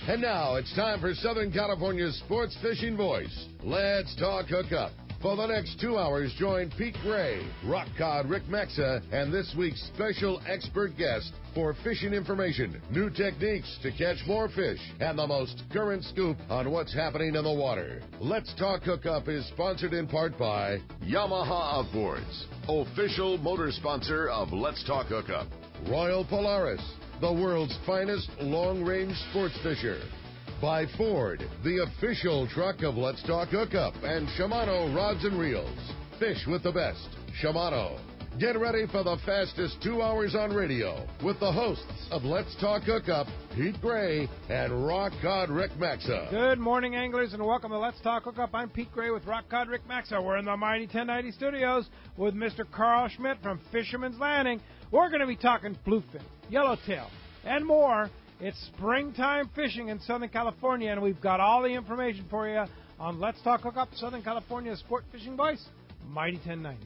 And now it's time for Southern California's sports fishing voice. Let's talk hookup. For the next 2 hours, join Pete Gray, rock cod Rick Maxa, and this week's special expert guest for fishing information, new techniques to catch more fish, and the most current scoop on what's happening in the water. Let's Talk Hookup is sponsored in part by Yamaha Outboards, official motor sponsor of Let's Talk Hookup. Royal Polaris, the world's finest long-range sports fisher. By Ford, the official truck of Let's Talk Hookup, and Shimano Rods and Reels. Fish with the best. Shimano. Get ready for the fastest 2 hours on radio with the hosts of Let's Talk Hookup, Pete Gray and Rock Cod Rick Maxa. Good morning, anglers, and welcome to Let's Talk Hookup. I'm Pete Gray with Rock Cod Rick Maxa. We're in the mighty 1090 studios with Mr. Carl Schmidt from Fisherman's Landing. We're going to be talking bluefin, yellowtail, and more. It's springtime fishing in Southern California, and we've got all the information for you on Let's Talk Hookup, Southern California's sport fishing voice, Mighty 1090.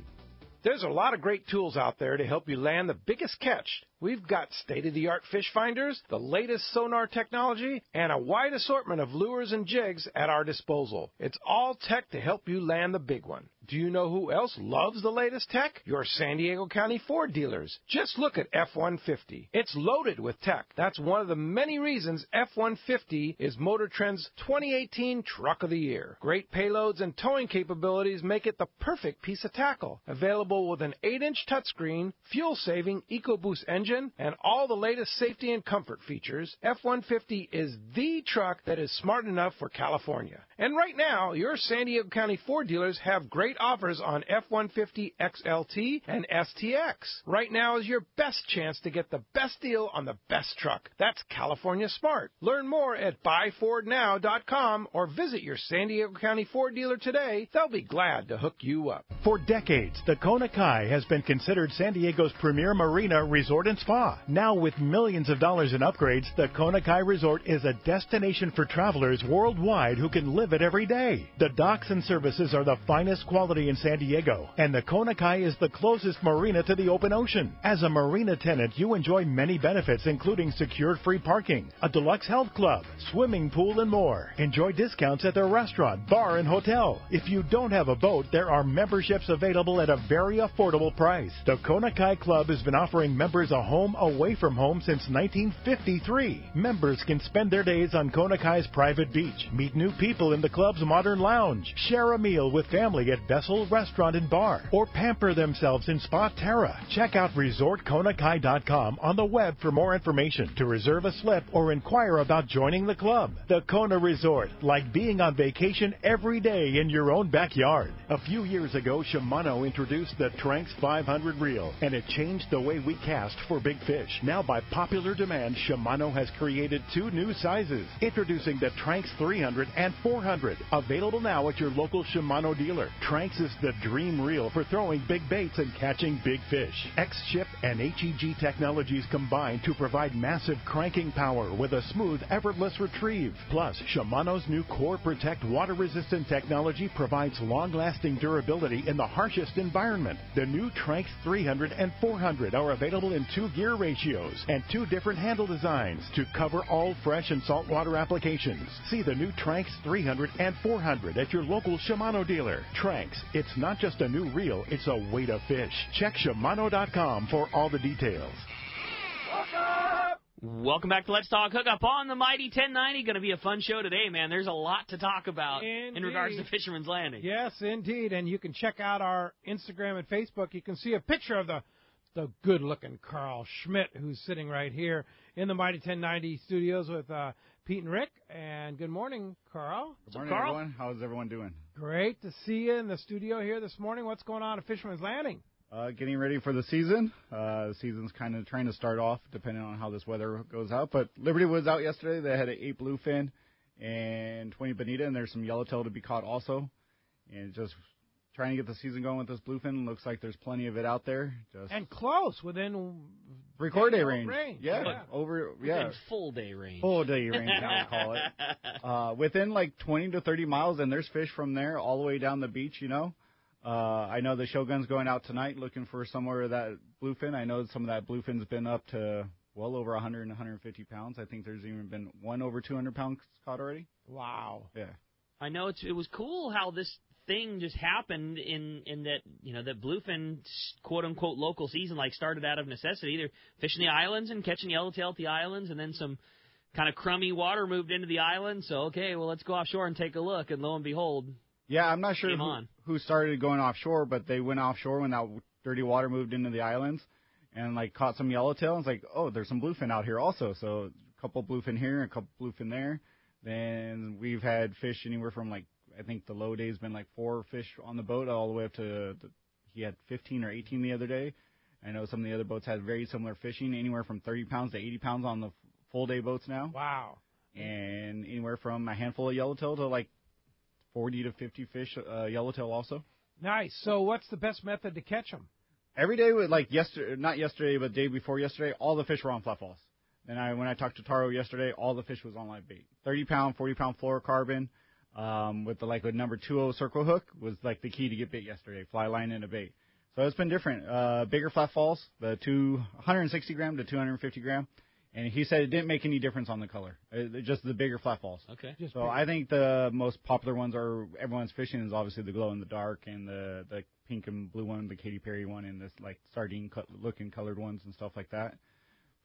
There's a lot of great tools out there to help you land the biggest catch. We've got state-of-the-art fish finders, the latest sonar technology, and a wide assortment of lures and jigs at our disposal. It's all tech to help you land the big one. Do you know who else loves the latest tech? Your San Diego County Ford dealers. Just look at F-150. It's loaded with tech. That's one of the many reasons F-150 is Motor Trend's 2018 Truck of the Year. Great payloads and towing capabilities make it the perfect piece of tackle. Available with an 8-inch touchscreen, fuel-saving EcoBoost engine, and all the latest safety and comfort features, F-150 is the truck that is smart enough for California. And right now, your San Diego County Ford dealers have great offers on F-150 XLT and STX. Right now is your best chance to get the best deal on the best truck. That's California Smart. Learn more at buyfordnow.com or visit your San Diego County Ford dealer today. They'll be glad to hook you up. For decades, the Kona Kai has been considered San Diego's premier marina, resort, and spa. Now, with millions of dollars in upgrades, the Kona Kai Resort is a destination for travelers worldwide who can live it every day. The docks and services are the finest quality in San Diego, and the Kona Kai is the closest marina to the open ocean. As a marina tenant, you enjoy many benefits, including secured free parking, a deluxe health club, swimming pool, and more. Enjoy discounts at their restaurant, bar, and hotel. If you don't have a boat, there are memberships available at a very affordable price. The Kona Kai Club has been offering members a home away from home since 1953. Members can spend their days on Kona Kai's private beach, meet new people in the club's modern lounge, share a meal with family at Vessel Restaurant and Bar, or pamper themselves in Spa Terra. Check out ResortKonakai.com on the web for more information, to reserve a slip, or inquire about joining the club. The Kona Resort, like being on vacation every day in your own backyard. A few years ago, Shimano introduced the Tranx 500 reel, and it changed the way we cast for big fish. Now, by popular demand, Shimano has created 2 new sizes, introducing the Tranx 300 and 400, available now at your local Shimano dealer. Tranx is the dream reel for throwing big baits and catching big fish. X-Ship and HEG technologies combine to provide massive cranking power with a smooth, effortless retrieve. Plus, Shimano's new Core Protect water-resistant technology provides long-lasting durability in the harshest environment. The new Tranx 300 and 400 are available in 2 gear ratios and 2 different handle designs to cover all fresh and saltwater applications. See the new Tranx 300 and 400 at your local Shimano dealer. Tranx, it's not just a new reel, it's a way to fish. Check Shimano.com for all the details. Welcome back to Let's Talk Hookup on the Mighty 1090. Going to be a fun show today, man. There's a lot to talk about in regards to Fisherman's Landing. Yes, indeed. And you can check out our Instagram and Facebook. You can see a picture of the good-looking Carl Schmidt, who's sitting right here in the Mighty 1090 studios with Pete and Rick. And good morning, Carl. Good morning, Carl. everyone. How's everyone doing? Great to see you in the studio here this morning. What's going on at Fisherman's Landing? Getting ready for the season. The season's kind of trying to start off, depending on how this weather goes out. But Liberty was out yesterday. They had an 8 bluefin and 20 bonita, and there's some yellowtail to be caught also. And just trying to get the season going with this bluefin. Looks like there's plenty of it out there. And close, within 3/4 day range. Yeah. Within full day range. Full day range, I would call it. Within like 20 to 30 miles, and there's fish from there all the way down the beach, you know. I know the Shogun's going out tonight looking for somewhere that bluefin. I know some of that bluefin's been up to well over 100 and 150 pounds. I think there's even been one over 200 pounds caught already. Wow. Yeah. I know it was cool how this thing just happened in that, that bluefin quote unquote local season started out of necessity. They're fishing the islands and catching yellowtail at the islands, and then some kind of crummy water moved into the island. So okay, well let's go offshore and take a look, and lo and behold, yeah, I'm not sure who started going offshore, but they went offshore when that dirty water moved into the islands and caught some yellowtail. And it's like, oh, there's some bluefin out here also. So a couple bluefin here, a couple bluefin there. Then we've had fish anywhere from I think the low day's been 4 fish on the boat all the way up to he had 15 or 18 the other day. I know some of the other boats had very similar fishing, anywhere from 30 pounds to 80 pounds on the full day boats now. Wow. And anywhere from a handful of yellowtail to 40 to 50 fish yellowtail also. Nice. So what's the best method to catch them? Every day with not yesterday, but the day before yesterday, all the fish were on flat falls. Then when I talked to Taro yesterday, all the fish was on live bait. 30-pound, 40-pound fluorocarbon with a number 2.0 circle hook was the key to get bait yesterday, fly line and a bait. So it's been different. Bigger flat falls, the 160 gram to 250 gram. And he said it didn't make any difference on the color, just the bigger flat falls. Okay. So I think the most popular ones everyone's fishing is obviously the glow in the dark and the pink and blue one, the Katy Perry one, and this sardine looking colored ones and stuff like that.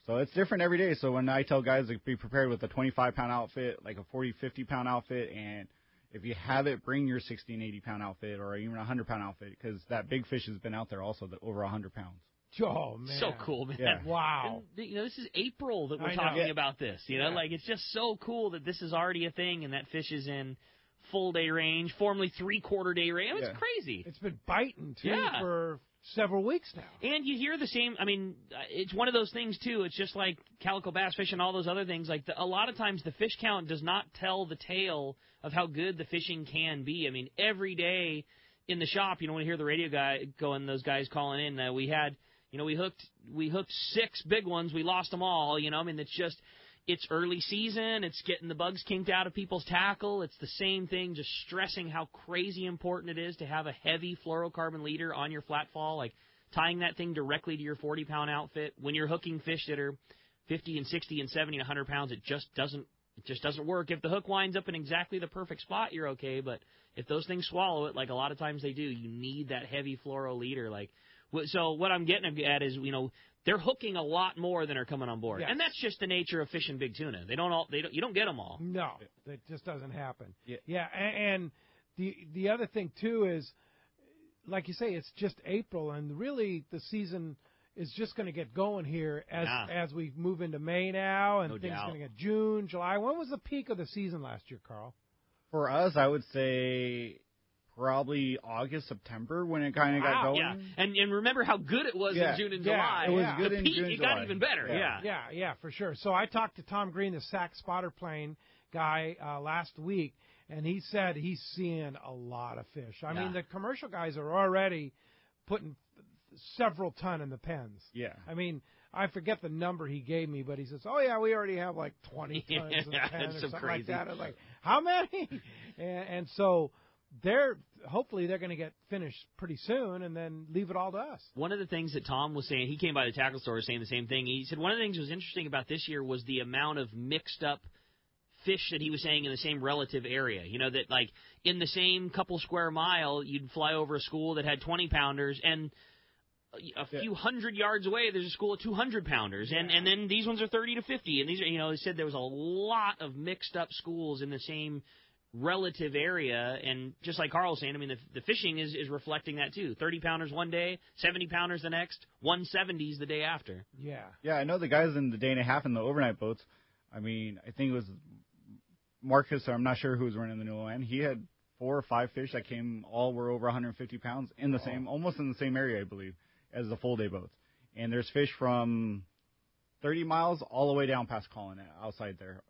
So it's different every day. So when I tell guys to be prepared with a 25-pound outfit, a 40, 50-pound outfit, and if you have it, bring your 60 and 80-pound outfit or even a 100-pound outfit, because that big fish has been out there also over 100 pounds. Oh, man. So cool, man. Yeah. Wow. And, this is April that we're talking about this. It's just so cool that this is already a thing and that fish is in full day range, formerly 3/4 day range. It's crazy. It's been biting, too, for several weeks now. And you hear the same, it's one of those things, too. It's just like calico bass fishing and all those other things. A lot of times the fish count does not tell the tale of how good the fishing can be. Every day in the shop, when you hear the radio guy going, those guys calling in, we had... we hooked 6 big ones. We lost them all. It's early season. It's getting the bugs kinked out of people's tackle. It's the same thing, just stressing how crazy important it is to have a heavy fluorocarbon leader on your flat fall, tying that thing directly to your 40-pound outfit. When you're hooking fish that are 50 and 60 and 70 and 100 pounds, it just doesn't work. If the hook winds up in exactly the perfect spot, you're okay. But if those things swallow it, a lot of times they do, you need that heavy fluoro leader, So what I'm getting at is, they're hooking a lot more than are coming on board, and that's just the nature of fishing big tuna. You don't get them all. No, that just doesn't happen. Yeah. And the other thing too is, like you say, it's just April, and really the season is just going to get going here as we move into May now, and things are going to get June, July. When was the peak of the season last year, Carl? For us, I would say probably August, September when it kind of got going. Yeah, and remember how good it was in June and July. It was good in peak, June and it July. got even better. Yeah, for sure. So I talked to Tom Green, the sack spotter plane guy, last week, and he said he's seeing a lot of fish. I mean, the commercial guys are already putting several ton in the pens. Yeah. I forget the number he gave me, but he says, "Oh yeah, we already have 20 tons in the pen or something crazy. like that." I'm like, "How many?" And so hopefully they're going to get finished pretty soon and then leave it all to us. One of the things that Tom was saying, he came by the tackle store saying the same thing. He said one of the things that was interesting about this year was the amount of mixed up fish that he was saying in the same relative area. That in the same couple square mile, you'd fly over a school that had 20-pounders, and a few hundred yards away, there's a school of 200-pounders, and then these ones are 30 to 50, and these are, they said there was a lot of mixed up schools in the same relative area, and just like Carl was saying, the fishing is reflecting that too. 30-pounders one day, 70-pounders the next, 170s the day after. Yeah, I know the guys in the day and a half in the overnight boats. I think it was Marcus, or I'm not sure who was running the new one. He had 4 or 5 fish that were over 150 pounds in the almost in the same area, I believe, as the full day boats. And there's fish from 30 miles all the way down past Colin outside there.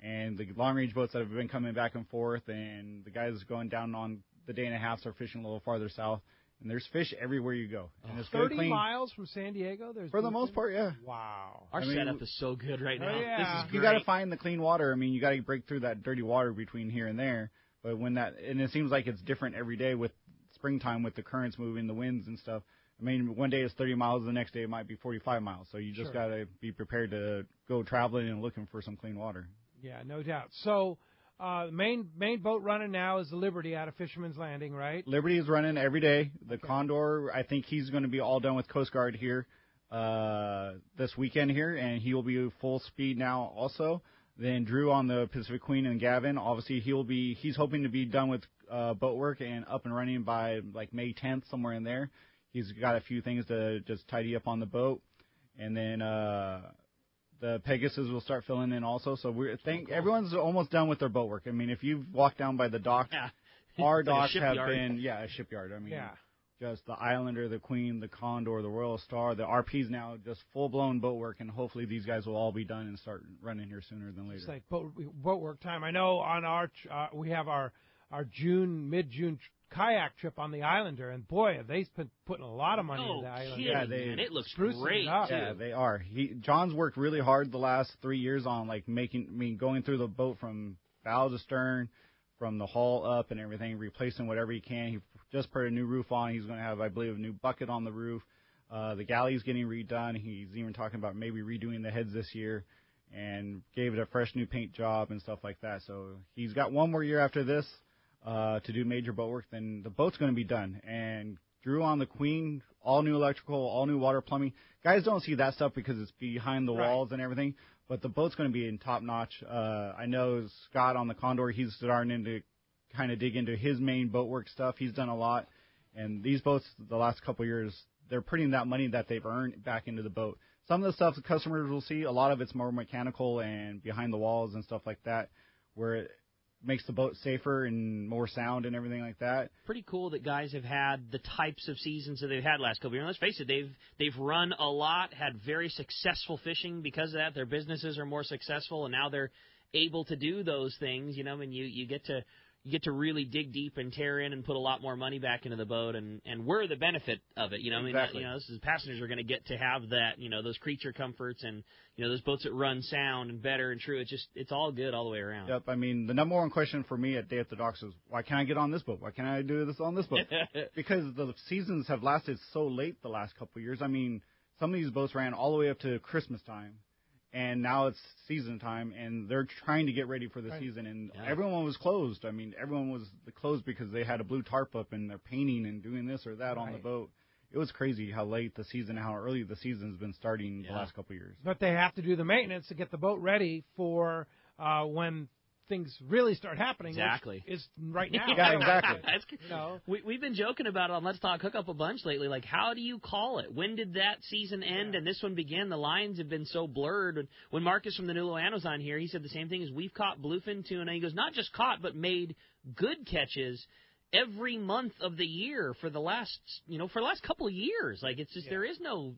And the long-range boats that have been coming back and forth, and the guys going down on the day and a half are fishing a little farther south. And there's fish everywhere you go. And it's 30 miles from San Diego? For the most part, yeah. Wow. Our setup is so good right now. Yeah. This is great. You got to find the clean water. You got to break through that dirty water between here and there. But and it seems like it's different every day with springtime with the currents moving, the winds and stuff. I mean, one day it's 30 miles, the next day it might be 45 miles. So you just got to be prepared to go traveling and looking for some clean water. Yeah, no doubt. So the main boat running now is the Liberty out of Fisherman's Landing, right? Liberty is running every day. The Condor, I think he's going to be all done with Coast Guard here this weekend here, and he will be full speed now also. Then Drew on the Pacific Queen and Gavin, obviously he's hoping to be done with boat work and up and running by like May 10th, somewhere in there. He's got a few things to just tidy up on the boat. And then the Pegasus will start filling in also. So everyone's almost done with their boat work. I mean, if you've walked down by the dock, our docks have been, a shipyard. I mean, just the Islander, the Queen, the Condor, the Royal Star, the RP's now just full-blown boat work, and hopefully these guys will all be done and start running here sooner than later. It's like boat work time. I know on our we have our mid-June kayak trip on the Islander, and boy, have they been putting a lot of money into the Islander. Man, it looks great. Too. Yeah, they are. John's worked really hard the last 3 years on like going through the boat from bow to stern, from the hull up and everything, replacing whatever he can. He just put a new roof on. He's going to have, I believe, a new bucket on the roof. The galley's getting redone. He's even talking about maybe redoing the heads this year, and gave it a fresh new paint job and stuff like that. So he's got one more year after this to do major boat work. Then the boat's going to be done. And Drew on the Queen, all new electrical, all new water plumbing. Guys don't see that stuff because it's behind the walls and everything. But the boat's going to be in top notch. I know Scott on the Condor, he's starting to kind of dig into his main boat work stuff. He's done a lot. And these boats, the last couple of years, they're putting that money that they've earned back into the boat. Some of the stuff the customers will see, a lot of it's more mechanical and behind the walls and stuff like that, where it makes the boat safer and more sound and everything like that. Pretty cool that guys have had the types of seasons that they've had last couple of years. Let's face it, they've run a lot, had very successful fishing because of that. Their businesses are more successful, and now they're able to do those things. You know, I mean, you get to really dig deep and tear in and put a lot more money back into the boat, and we're the benefit of it. You know, Exactly. I mean, passengers are going to get to have that, those creature comforts and, those boats that run sound and better and true. It's all good all the way around. Yep. I mean, the number one question for me at Day at the Docks is, why can't I get on this boat? Why can't I do this on this boat? Because the seasons have lasted so late the last couple of years. I mean, some of these boats ran all the way up to Christmas time. And now it's season time, and they're trying to get ready for the season. And everyone was closed. I mean, everyone was closed because they had a blue tarp up, and they're painting and doing this or that on the boat. It was crazy how late the season, how early the season's been starting the last couple of years. But they have to do the maintenance to get the boat ready for when things really start happening. Exactly. Which is right now. Yeah, exactly. We've been joking about it on Let's Talk Hookup a bunch lately. Like, how do you call it? When did that season end and this one begin? The lines have been so blurred. When Marcus from the New Loan was on here, he said the same thing as we've caught bluefin tuna. He goes, not just caught, but made good catches every month of the year for the last couple of years. Like, it's just there's no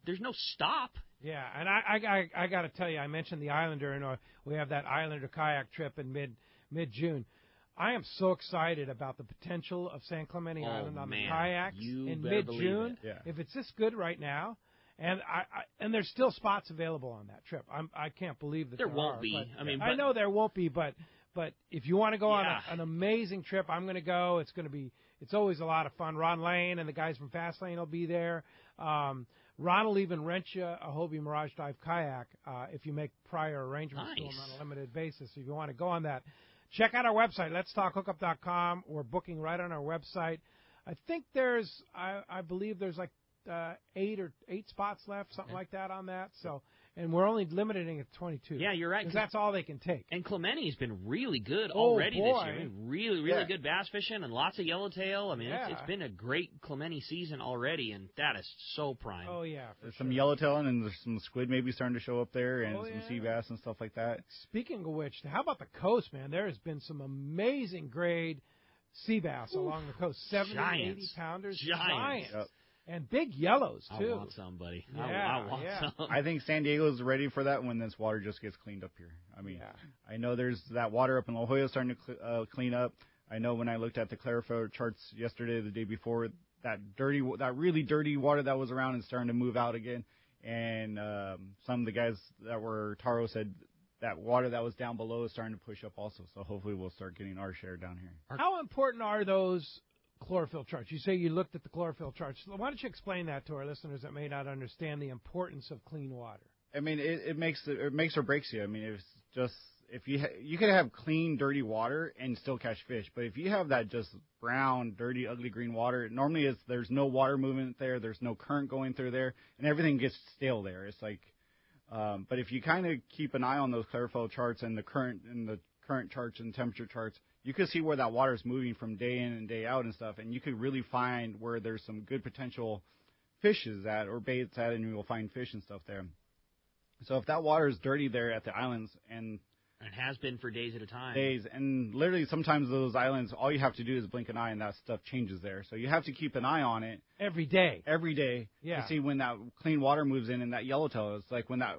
stop. Yeah, and I got to tell you, I mentioned the Islander, and we have that Islander kayak trip in mid-June. I am so excited about the potential of San Clemente Island on the kayaks in mid-June. Yeah. If it's this good right now, and and there's still spots available on that trip. I can't believe that there won't be. I know there won't be, but if you want to go on an amazing trip, I'm going to go. It's always a lot of fun. Ron Lane and the guys from Fast Lane will be there. Ron will even rent you a Hobie Mirage Dive kayak if you make prior arrangements to them on a limited basis. If you want to go on that, check out our website, letstalkhookup.com. We're booking right on our website. I think I believe there's like 8 spots left, something like that on that. So, and we're only limiting it to 22. Yeah, you're right. Because that's all they can take. And Clementi's been really good already this year. I mean, really good bass fishing and lots of yellowtail. I mean, it's been a great Clemente season already, and that is so prime. Oh, yeah. There's some yellowtail and there's some squid maybe starting to show up there and some sea bass and stuff like that. Speaking of which, how about the coast, man? There has been some amazing grade sea bass along the coast. 70, 80-pounders. Giants. Yep. And big yellows, too. I want some, buddy. Yeah, I want some. I think San Diego's ready for that when this water just gets cleaned up here. I mean, I know there's that water up in La Jolla starting to clean up. I know when I looked at the Clarifier charts yesterday, the day before, that really dirty water that was around is starting to move out again. And some of the guys that were Taro said that water that was down below is starting to push up also. So hopefully we'll start getting our share down here. How important are those chlorophyll charts. You say you looked at the chlorophyll charts. Why don't you explain that to our listeners that may not understand the importance of clean water? I mean, it makes or breaks you. I mean, it's just if you could have clean, dirty water and still catch fish, but if you have that just brown, dirty, ugly green water, normally there's no water movement there, there's no current going through there, and everything gets stale there. It's like, but if you kind of keep an eye on those chlorophyll charts and the current charts and temperature charts, you can see where that water is moving from day in and day out and stuff, and you could really find where there's some good potential fishes at or baits at, and you will find fish and stuff there. So if that water is dirty there at the islands and has been for days at a time. And literally sometimes those islands, all you have to do is blink an eye and that stuff changes there. So you have to keep an eye on it. Every day. To see when that clean water moves in and that yellowtail. It's like when that,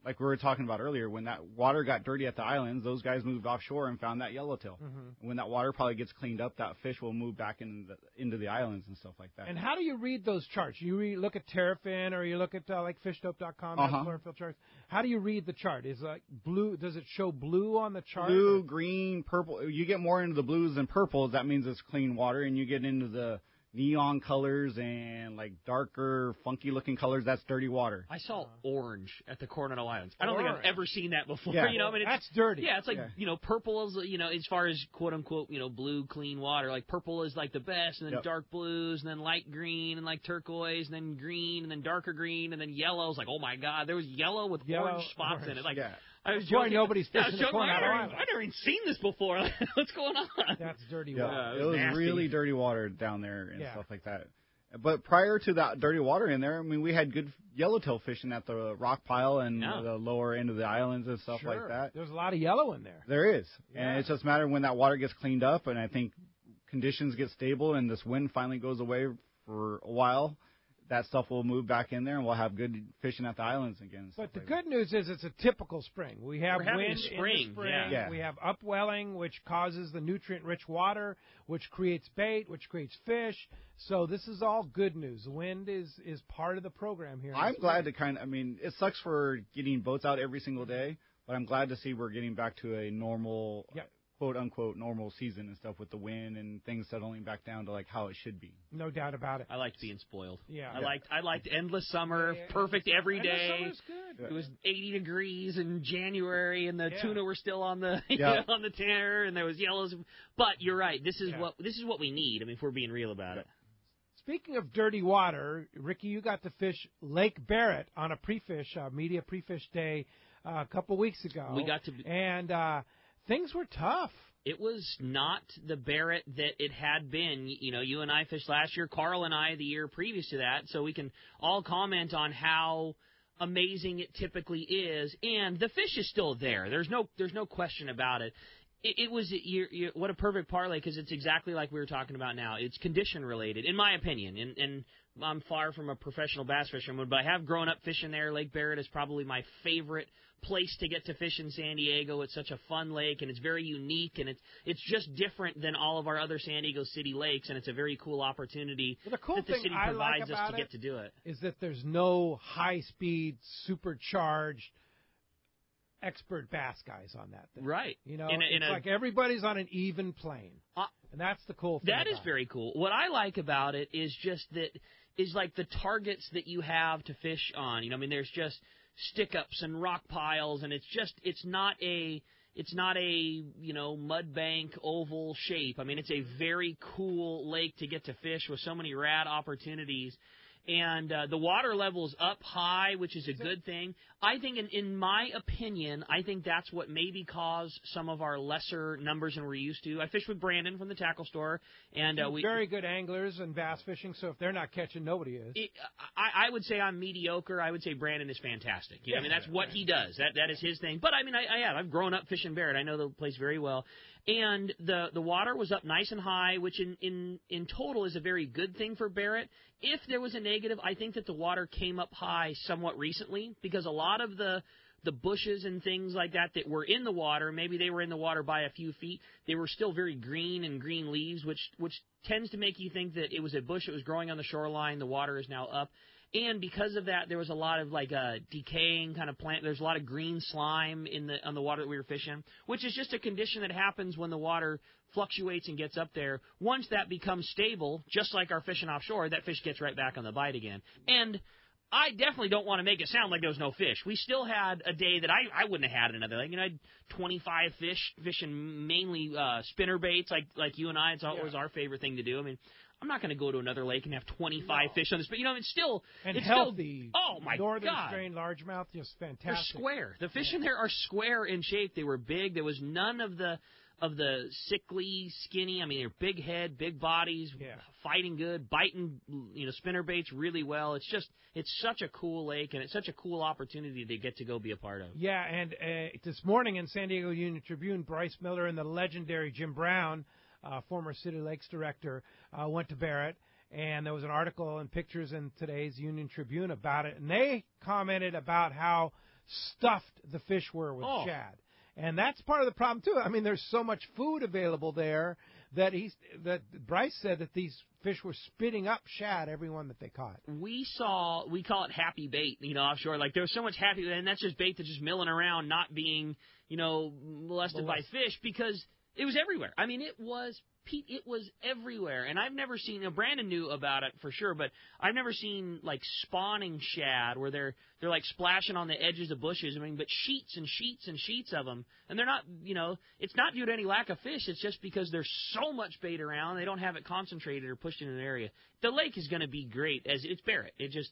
like we were talking about earlier, when that water got dirty at the islands, those guys moved offshore and found that yellowtail. And when that water probably gets cleaned up, that fish will move back into the islands and stuff like that. And how do you read those charts? You look at Terrafin or you look at like fishdope.com, chlorophyll charts. How do you read the chart? Is like blue? Does it show blue on the chart? Blue, green, purple. You get more into the blues and purples, that means it's clean water, and you get into the neon colors and like darker, funky-looking colors, that's dirty water. I saw orange at the Coronado Islands. I don't think I've ever seen that before. Yeah. You know, I mean, that's dirty. Yeah, it's like purple is as far as quote unquote blue clean water. Like purple is like the best, and then dark blues, and then light green, and like turquoise, and then green, and then darker green, and then yellow. It's like, oh my God, there was yellow with orange spots in it. Like. Yeah. I was joking. Nobody's fishing the Coronado Islands. I've never even seen this before. What's going on? That's dirty water. It was really dirty water down there and stuff like that. But prior to that dirty water in there, I mean, we had good yellowtail fishing at the rock pile and the lower end of the islands and stuff like that. There's a lot of yellow in there. There is. And it's just a matter of when that water gets cleaned up, and I think conditions get stable and this wind finally goes away for a while, that stuff will move back in there, and we'll have good fishing at the islands again. But the good news is it's a typical spring. We have wind in the spring. Yeah. We have upwelling, which causes the nutrient-rich water, which creates bait, which creates fish. So this is all good news. Wind is part of the program here. I'm glad to it sucks for getting boats out every single day, but I'm glad to see we're getting back to a normal quote-unquote normal season and stuff with the wind and things settling back down to like how it should be. No doubt about it. I liked being spoiled. Yeah. I liked endless summer, perfect every day. Summer's good. It was 80 degrees in January, and the tuna were still on the on the tanner, and there was yellows. But you're right. This is what we need. I mean, if we're being real about it. Speaking of dirty water, Ricky, you got to fish Lake Barrett on a media pre-fish day a couple weeks ago. We got to and things were tough. It was not the Barrett that it had been. You and I fished last year, Carl and I the year previous to that, so we can all comment on how amazing it typically is. And the fish is still there. There's no question about it. It was what a perfect parlay, because it's exactly like we were talking about now. It's condition related, in my opinion. And I'm far from a professional bass fisherman, but I have grown up fishing there. Lake Barrett is probably my favorite place to get to fish in San Diego. It's such a fun lake, and it's very unique, and it's just different than all of our other San Diego City lakes, and it's a very cool opportunity that the city provides us to get to do it. Is that there's no high-speed, supercharged expert bass guys on that thing. Right. It's like everybody's on an even plane. And that's the cool thing. That is very cool. What I like about it is just like the targets that you have to fish on. There's just stick-ups and rock piles, and it's not a mud bank oval shape. It's a very cool lake to get to fish with so many rad opportunities. And the water level's up high, which is a good thing. I think, in my opinion, I think that's what maybe caused some of our lesser numbers than we're used to. I fished with Brandon from the tackle store, and very good anglers and bass fishing. So if they're not catching, nobody is. I would say I'm mediocre. I would say Brandon is fantastic. That's what he does. That is his thing. But I've grown up fishing Barrett. I know the place very well. And the water was up nice and high, which in total is a very good thing for Barrett. If there was a negative, I think that the water came up high somewhat recently, because a lot of the bushes and things like that were in the water, maybe they were in the water by a few feet, they were still very green and green leaves, which tends to make you think that it was a bush that was growing on the shoreline. The water is now up. And because of that, there was a lot of decaying kind of plant. There's a lot of green slime on the water that we were fishing, which is just a condition that happens when the water fluctuates and gets up there. Once that becomes stable, just like our fishing offshore, that fish gets right back on the bite again. And I definitely don't want to make it sound like there was no fish. We still had a day that I wouldn't have had another. I had 25 fish fishing mainly spinner baits like you and I. It's always our favorite thing to do. I mean, I'm not going to go to another lake and have 25 fish on this, but it's still healthy. Oh my Northern God! strain largemouth, just fantastic. They're square. The fish in there are square in shape. They were big. There was none of the sickly, skinny. I mean, they're big head, big bodies, fighting good, biting spinner baits really well. It's such a cool lake, and it's such a cool opportunity to get to go be a part of. Yeah, and this morning in San Diego Union Tribune, Bryce Miller and the legendary Jim Brown, former City Lakes director, went to Barrett, and there was an article and pictures in today's Union Tribune about it, and they commented about how stuffed the fish were with shad. And that's part of the problem, too. I mean, there's so much food available there that Bryce said that these fish were spitting up shad, every one that they caught. We call it happy bait, offshore. Like, there was so much happy, and that's just bait that's just milling around, not being, molested by fish, because it was everywhere. I mean, it was everywhere. And I've never seen, Brandon knew about it for sure, but I've never seen, spawning shad where they're splashing on the edges of bushes. I mean, but sheets and sheets and sheets of them. And they're not, it's not due to any lack of fish. It's just because there's so much bait around, they don't have it concentrated or pushed in an area. The lake is going to be great, as it's Barrett. It just,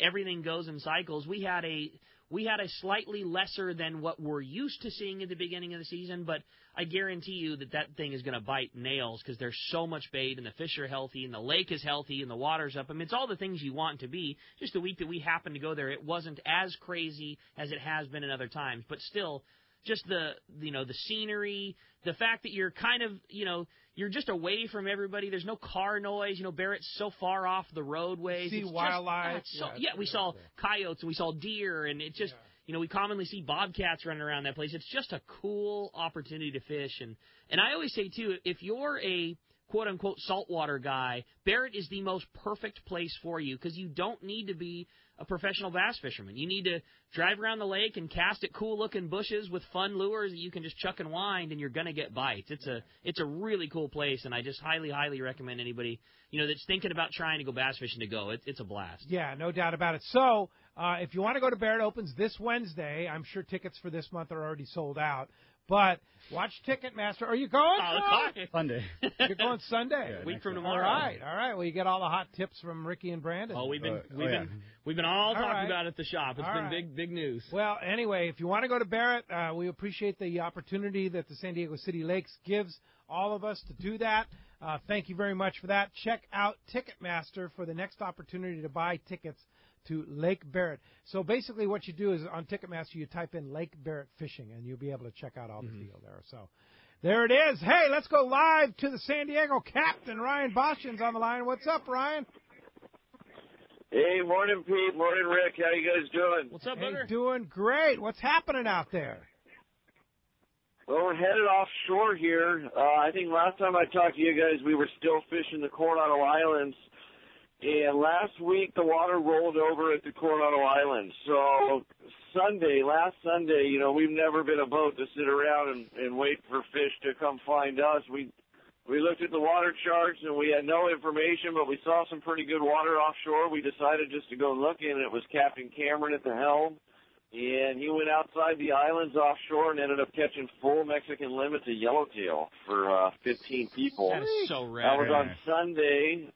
everything goes in cycles. We had a slightly lesser than what we're used to seeing at the beginning of the season, but I guarantee you that thing is going to bite nails because there's so much bait and the fish are healthy and the lake is healthy and the water's up. I mean, it's all the things you want to be. Just the week that we happened to go there, it wasn't as crazy as it has been in other times, but still, just the scenery, the fact that you're kind of, you're just away from everybody. There's no car noise. Barrett's so far off the roadways. See wildlife. We saw coyotes and we saw deer, and it just, we commonly see bobcats running around that place. It's just a cool opportunity to fish. And I always say, too, if you're a quote-unquote saltwater guy, Barrett is the most perfect place for you because you don't need to be a professional bass fisherman. You need to drive around the lake and cast at cool-looking bushes with fun lures that you can just chuck and wind, and you're going to get bites. It's a really cool place, and I just highly, highly recommend anybody that's thinking about trying to go bass fishing to go. It's a blast. Yeah, no doubt about it. So if you want to go to Barrett, opens this Wednesday. I'm sure tickets for this month are already sold out. But watch Ticketmaster. Are you going? Sunday. You're going Sunday. Week from tomorrow. All right. Well, you get all the hot tips from Ricky and Brandon. Oh, we've been all talking about it at the shop. It's been big news. Well, anyway, if you want to go to Barrett, we appreciate the opportunity that the San Diego City Lakes gives all of us to do that. Thank you very much for that. Check out Ticketmaster for the next opportunity to buy tickets to Lake Barrett. So basically what you do is on Ticketmaster you type in Lake Barrett Fishing, and you'll be able to check out all the deal there. So there it is. Hey, let's go live to the San Diego Captain. Ryan Boschen's on the line. What's up, Ryan? Hey, morning, Pete. Morning, Rick. How you guys doing? What's up, brother? Doing great. What's happening out there? Well, we're headed offshore here. I think last time I talked to you guys, we were still fishing the Coronado Islands. And last week, the water rolled over at the Coronado Islands. So last Sunday, we've never been a boat to sit around and wait for fish to come find us. We looked at the water charts, and we had no information, but we saw some pretty good water offshore. We decided just to go looking, and it was Captain Cameron at the helm. And he went outside the islands offshore and ended up catching full Mexican limit to yellowtail for 15 people. That is so rad. That was on Sunday.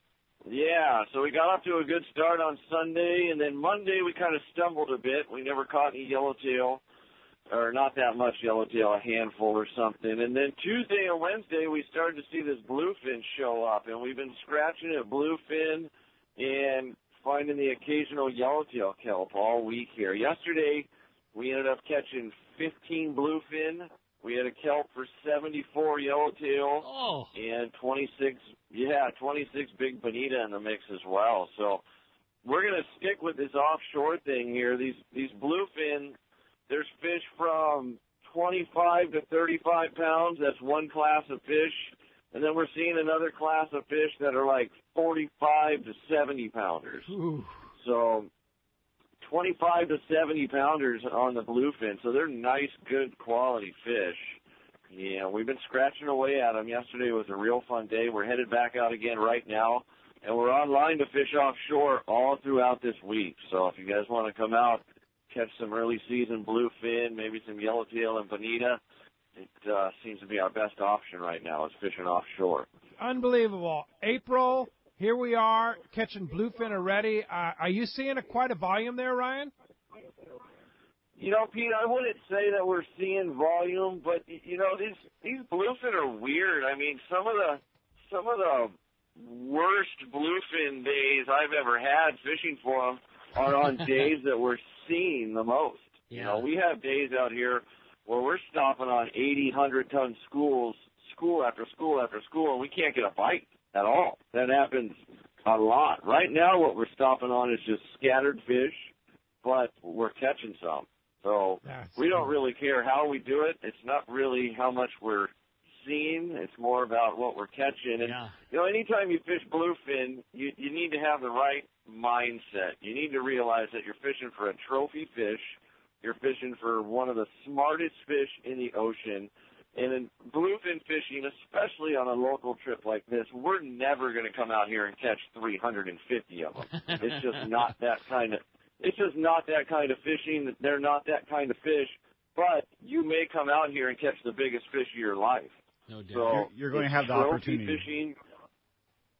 Yeah, so we got off to a good start on Sunday, and then Monday we kind of stumbled a bit. We never caught any yellowtail, or not that much yellowtail, a handful or something. And then Tuesday and Wednesday we started to see this bluefin show up, and we've been scratching at bluefin and finding the occasional yellowtail kelp all week here. Yesterday we ended up catching 15 bluefin. We had a kelp for 74 yellowtail and 26 big bonita in the mix as well. So we're going to stick with this offshore thing here. These bluefin, there's fish from 25 to 35 pounds. That's one class of fish. And then we're seeing another class of fish that are like 45 to 70 pounders. Ooh. So 25 to 70 pounders on the bluefin. So they're nice, good quality fish. Yeah, we've been scratching away at them. Yesterday was a real fun day. We're headed back out again right now, and we're online to fish offshore all throughout this week. So if you guys want to come out, catch some early season bluefin, maybe some yellowtail and bonita, it seems to be our best option right now is fishing offshore. Unbelievable. April, here we are catching bluefin already. Are you seeing quite a volume there, Ryan? You know, Pete, I wouldn't say that we're seeing volume, but you know, these bluefin are weird. I mean, some of the worst bluefin days I've ever had fishing for them are on days that we're seeing the most. Yeah. You know, we have days out here where we're stopping on 80, 100-ton schools, school after school after school, and we can't get a bite at all. That happens a lot. Right now, what we're stopping on is just scattered fish, but we're catching some. So we don't really care how we do it. It's not really how much we're seeing. It's more about what we're catching. And, you know, anytime you fish bluefin, you need to have the right mindset. You need to realize that you're fishing for a trophy fish. You're fishing for one of the smartest fish in the ocean. And in bluefin fishing, especially on a local trip like this, we're never going to come out here and catch 350 of them. It's just not that kind of fishing. They're not that kind of fish. But you may come out here and catch the biggest fish of your life. No doubt. So you're going to have the opportunity. Fishing,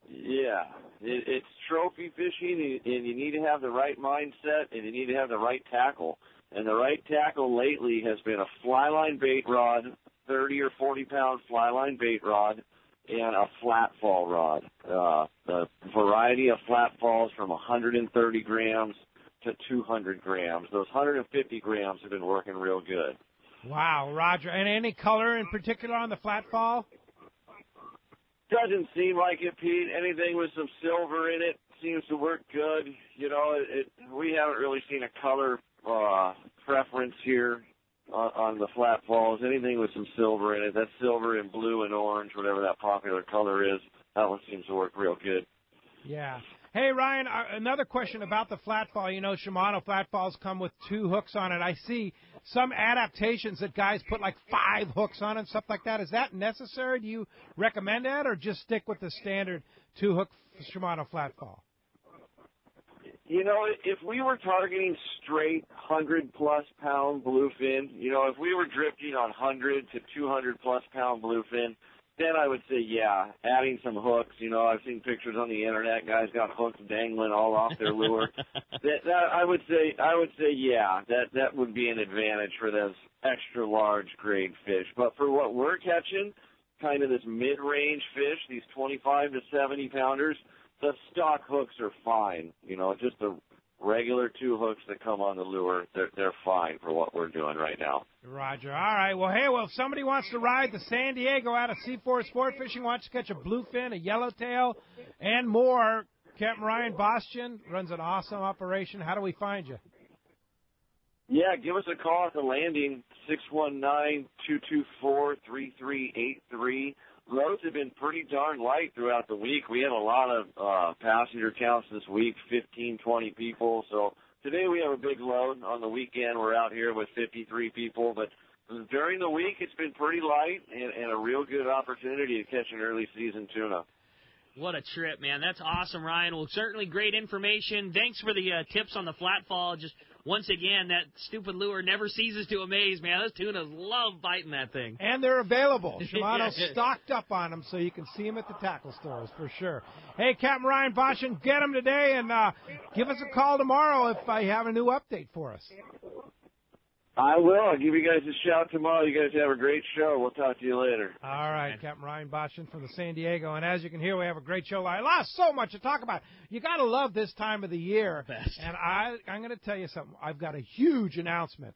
yeah, it's trophy fishing, and you need to have the right mindset, and you need to have the right tackle. And the right tackle lately has been a fly line bait rod, 30 or 40-pound fly line bait rod, and a flat fall rod. The variety of flat falls from 130 grams to 200 grams. Those 150 grams have been working real good. Wow, Roger. And any color in particular on the flat fall? Doesn't seem like it, Pete. Anything with some silver in it seems to work good. You know, we haven't really seen a color preference here on the flat falls. Anything with some silver in it, that's silver and blue and orange, whatever that popular color is, that one seems to work real good. Yeah. Hey, Ryan, another question about the flat fall. You know, Shimano flat falls come with 2 hooks on it. I see some adaptations that guys put like 5 hooks on it and stuff like that. Is that necessary? Do you recommend that, or just stick with the standard 2-hook Shimano flat fall? You know, if we were targeting straight 100-plus pound bluefin, you know, if we were drifting on 100 to 200-plus pound bluefin, then I would say, yeah, adding some hooks. You know, I've seen pictures on the internet. Guys got hooks dangling all off their lure. I would say, yeah, that would be an advantage for those extra large grade fish. But for what we're catching, kind of this mid-range fish, these 25 to 70 pounders, the stock hooks are fine. You know, just the regular 2 hooks that come on the lure, they're fine for what we're doing right now. Roger. All right. Well, hey, if somebody wants to ride the San Diego out of C4 Sport Fishing, wants to catch a bluefin, a yellowtail, and more, Captain Ryan Bastian runs an awesome operation. How do we find you? Yeah, give us a call at the landing, 619-224-3383. Loads have been pretty darn light throughout the week. We had a lot of passenger counts this week, 15, 20 people. So today we have a big load. On the weekend we're out here with 53 people. But during the week it's been pretty light and a real good opportunity to catch an early season tuna. What a trip, man. That's awesome, Ryan. Well, certainly great information. Thanks for the tips on the flat fall. Just once again, that stupid lure never ceases to amaze, man. Those tunas love biting that thing. And they're available. Shimano's stocked up on them, so you can see them at the tackle stores for sure. Hey, Captain Ryan Bastian, get them today, and give us a call tomorrow if I have a new update for us. I will. I'll give you guys a shout tomorrow. You guys have a great show. We'll talk to you later. All right, Captain Ryan Bastian from the San Diego. And as you can hear, we have a great show. I lost so much to talk about. You got to love this time of the year. Best. And I'm going to tell you something. I've got a huge announcement.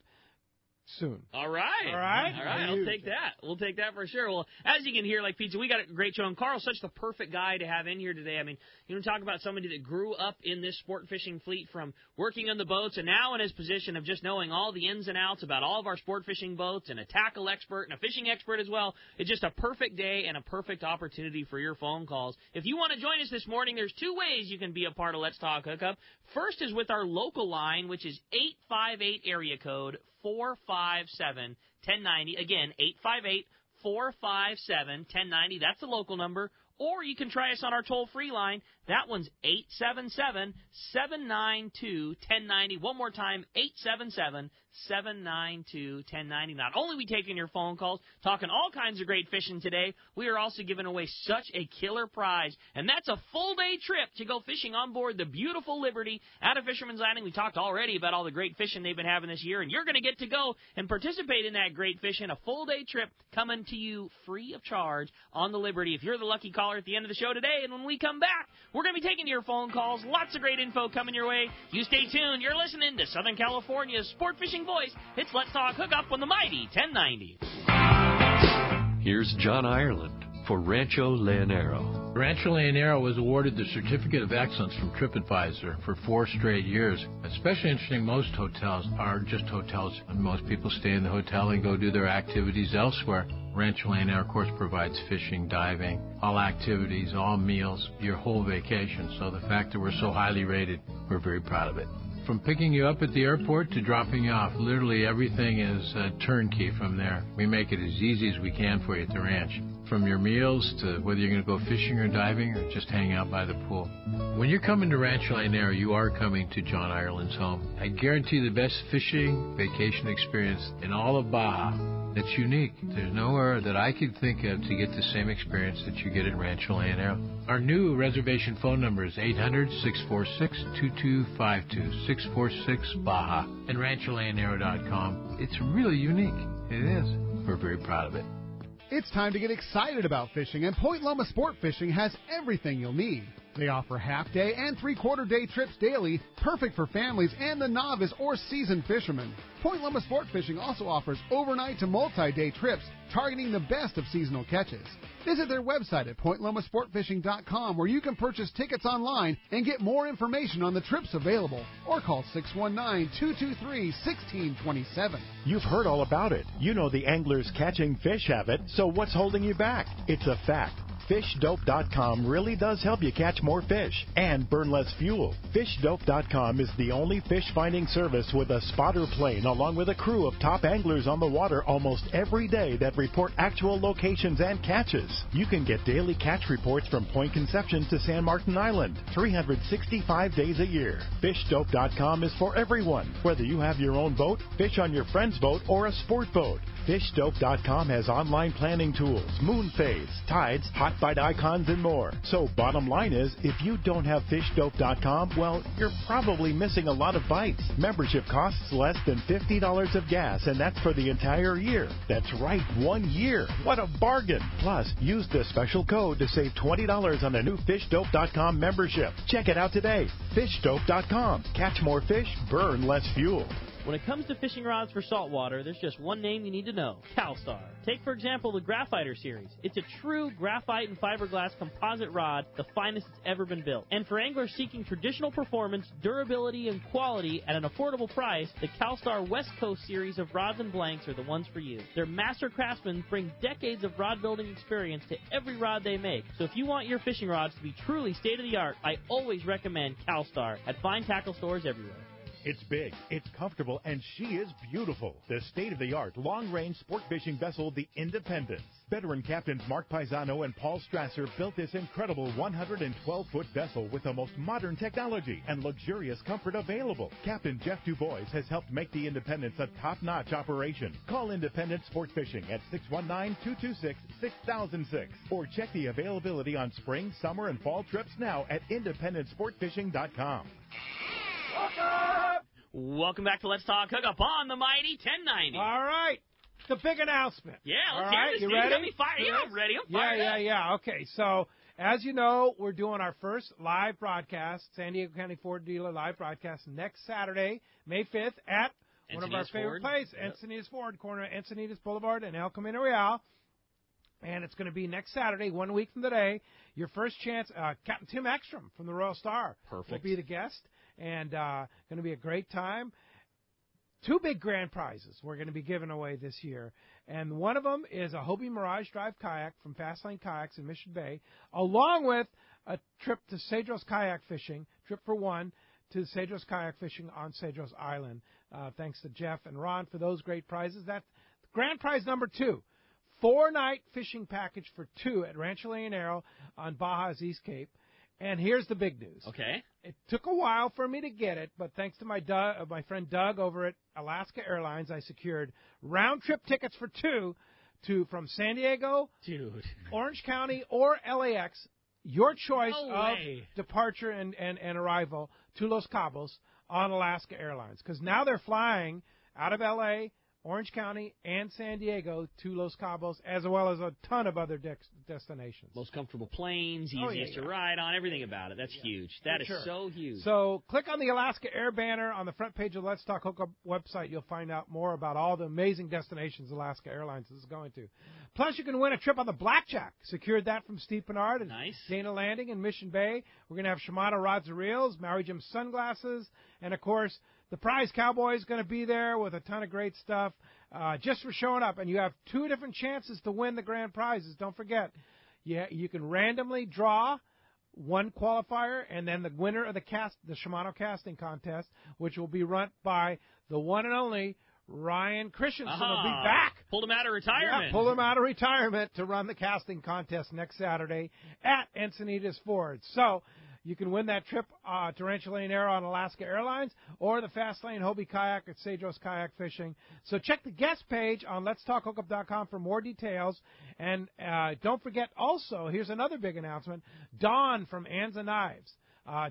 soon. All right. All right. I'll take that. We'll take that for sure. Well, as you can hear, like Pizza, we got a great show, and Carl's such the perfect guy to have in here today. I mean, talk about somebody that grew up in this sport fishing fleet from working on the boats and now in his position of just knowing all the ins and outs about all of our sport fishing boats and a tackle expert and a fishing expert as well. It's just a perfect day and a perfect opportunity for your phone calls. If you want to join us this morning, there's two ways you can be a part of Let's Talk Hookup. First is with our local line, which is 858 area code 457-1090. Again, 858-457-1090. That's the local number. Or you can try us on our toll-free line. That one's 877-792-1090. One more time, 877-792-1090. Not only are we taking your phone calls, talking all kinds of great fishing today, we are also giving away such a killer prize, and that's a full-day trip to go fishing on board the beautiful Liberty out of Fisherman's Landing. We talked already about all the great fishing they've been having this year, and you're going to get to go and participate in that great fishing, a full-day trip coming to you free of charge on the Liberty if you're the lucky caller at the end of the show today. And when we come back, we're going to be taking your phone calls. Lots of great info coming your way. You stay tuned. You're listening to Southern California's sport fishing voice. It's Let's Talk Hookup on the mighty 1090. Here's John Ireland for Rancho Leonero. Rancho Leonero was awarded the Certificate of Excellence from TripAdvisor for 4 straight years. Especially interesting, most hotels are just hotels, and most people stay in the hotel and go do their activities elsewhere. Rancho Leonero, of course, provides fishing, diving, all activities, all meals, your whole vacation. So the fact that we're so highly rated, we're very proud of it. From picking you up at the airport to dropping you off, literally everything is turnkey from there. We make it as easy as we can for you at the ranch. From your meals to whether you're going to go fishing or diving or just hang out by the pool. When you're coming to Rancho Leonero, you are coming to John Ireland's home. I guarantee the best fishing vacation experience in all of Baja. That's unique. There's nowhere that I could think of to get the same experience that you get at Rancho Leonero. Our new reservation phone number is 800-646-2252, 646-BAJA, and RanchoLeonero.com. It's really unique. It is. We're very proud of it. It's time to get excited about fishing, and Point Loma Sport Fishing has everything you'll need. They offer half-day and three-quarter-day trips daily, perfect for families and the novice or seasoned fishermen. Point Loma Sport Fishing also offers overnight to multi-day trips, targeting the best of seasonal catches. Visit their website at pointlomasportfishing.com, where you can purchase tickets online and get more information on the trips available, or call 619-223-1627. You've heard all about it. You know the anglers catching fish have it, so what's holding you back? It's a fact. FishDope.com really does help you catch more fish and burn less fuel. FishDope.com is the only fish finding service with a spotter plane along with a crew of top anglers on the water almost every day that report actual locations and catches. You can get daily catch reports from Point Conception to San Martin Island, 365 days a year. FishDope.com is for everyone, whether you have your own boat, fish on your friend's boat, or a sport boat. FishDope.com has online planning tools, moon phase, tides, hot bite icons, and more. So bottom line is, if you don't have FishDope.com, well, you're probably missing a lot of bites. Membership costs less than $50 of gas, and that's for the entire year. That's right, 1 year. What a bargain. Plus, use the special code to save $20 on a new FishDope.com membership. Check it out today. FishDope.com. Catch more fish, burn less fuel. When it comes to fishing rods for saltwater, there's just one name you need to know: CalStar. Take, for example, the Graphiter series. It's a true graphite and fiberglass composite rod, the finest it's ever been built. And for anglers seeking traditional performance, durability, and quality at an affordable price, the CalStar West Coast series of rods and blanks are the ones for you. Their master craftsmen bring decades of rod building experience to every rod they make. So if you want your fishing rods to be truly state-of-the-art, I always recommend CalStar at fine tackle stores everywhere. It's big, it's comfortable, and she is beautiful. The state-of-the-art long-range sport fishing vessel, the Independence. Veteran captains Mark Paisano and Paul Strasser built this incredible 112-foot vessel with the most modern technology and luxurious comfort available. Captain Jeff Dubois has helped make the Independence a top-notch operation. Call Independence Sport Fishing at 619-226-6006 or check the availability on spring, summer, and fall trips now at independencesportfishing.com. Welcome back to Let's Talk Hookup on the mighty 1090. All right. The big announcement. Yeah, let's All hear right, this. you Steve. ready? Got me fired. Yeah, I'm ready. I'm fired up. Okay, so as you know, we're doing our first live broadcast, San Diego County Ford Dealer live broadcast, next Saturday, May 5th at one of our favorite places, Encinitas Ford, corner of Encinitas Boulevard and El Camino Real. And it's going to be next Saturday, 1 week from today. Your first chance, Captain Tim Ekstrom from the Royal Star will be the guest, and going to be a great time. 2 big grand prizes we're going to be giving away this year, and one of them is a Hobie Mirage Drive kayak from Fastlane Kayaks in Mission Bay, along with a trip to Cedros kayak fishing, trip for one, to Cedros kayak fishing on Cedros Island. Thanks to Jeff and Ron for those great prizes. That's grand prize number 2. 4-night fishing package for 2 at Rancho Leonero on Baja's East Cape. And here's the big news. Okay. It took a while for me to get it, but thanks to my friend Doug over at Alaska Airlines, I secured round-trip tickets for 2 from San Diego, Orange County, or LAX. Your choice of departure and arrival to Los Cabos on Alaska Airlines. Because now they're flying out of L.A., Orange County, and San Diego to Los Cabos, as well as a ton of other destinations. Most comfortable planes, easiest to ride on, everything about it. That's huge. That is so huge. So click on the Alaska Air banner on the front page of the Let's Talk Hookup website. You'll find out more about all the amazing destinations Alaska Airlines is going to. Plus, you can win a trip on the Blackjack. Secured that from Steve Bernard and Dana Landing in Mission Bay. We're going to have Shimano rods and reels, Maui Jim sunglasses, and, of course, the Prize Cowboy is going to be there with a ton of great stuff just for showing up. And you have 2 different chances to win the grand prizes. Don't forget, you can randomly draw one qualifier, and then the winner of the Shimano casting contest, which will be run by the one and only Ryan Christensen, will be back. Pulled him out of retirement. Yeah, pulled him out of retirement to run the casting contest next Saturday at Encinitas Ford. So you can win that trip to Rancho Leonero on Alaska Airlines or the Fastlane Hobie Kayak at Cedros Kayak Fishing. So check the guest page on letstalkhookup.com for more details. And don't forget also, here's another big announcement, Don from Anza Knives.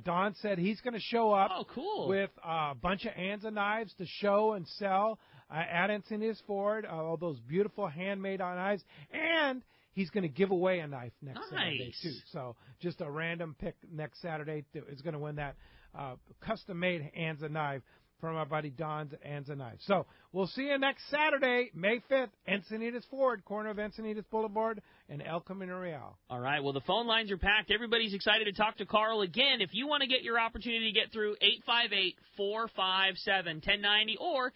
Don said he's going to show up with a bunch of Anza knives to show and sell at Encinitas Ford, all those beautiful handmade knives, and he's going to give away a knife next Saturday, too. So just a random pick next Saturday is going to win that custom-made Anza knife from our buddy Don's Anza Knives. So we'll see you next Saturday, May 5th, Encinitas Ford, corner of Encinitas Boulevard and El Camino Real. All right, well, the phone lines are packed. Everybody's excited to talk to Carl again. If you want to get your opportunity to get through, 858-457-1090 or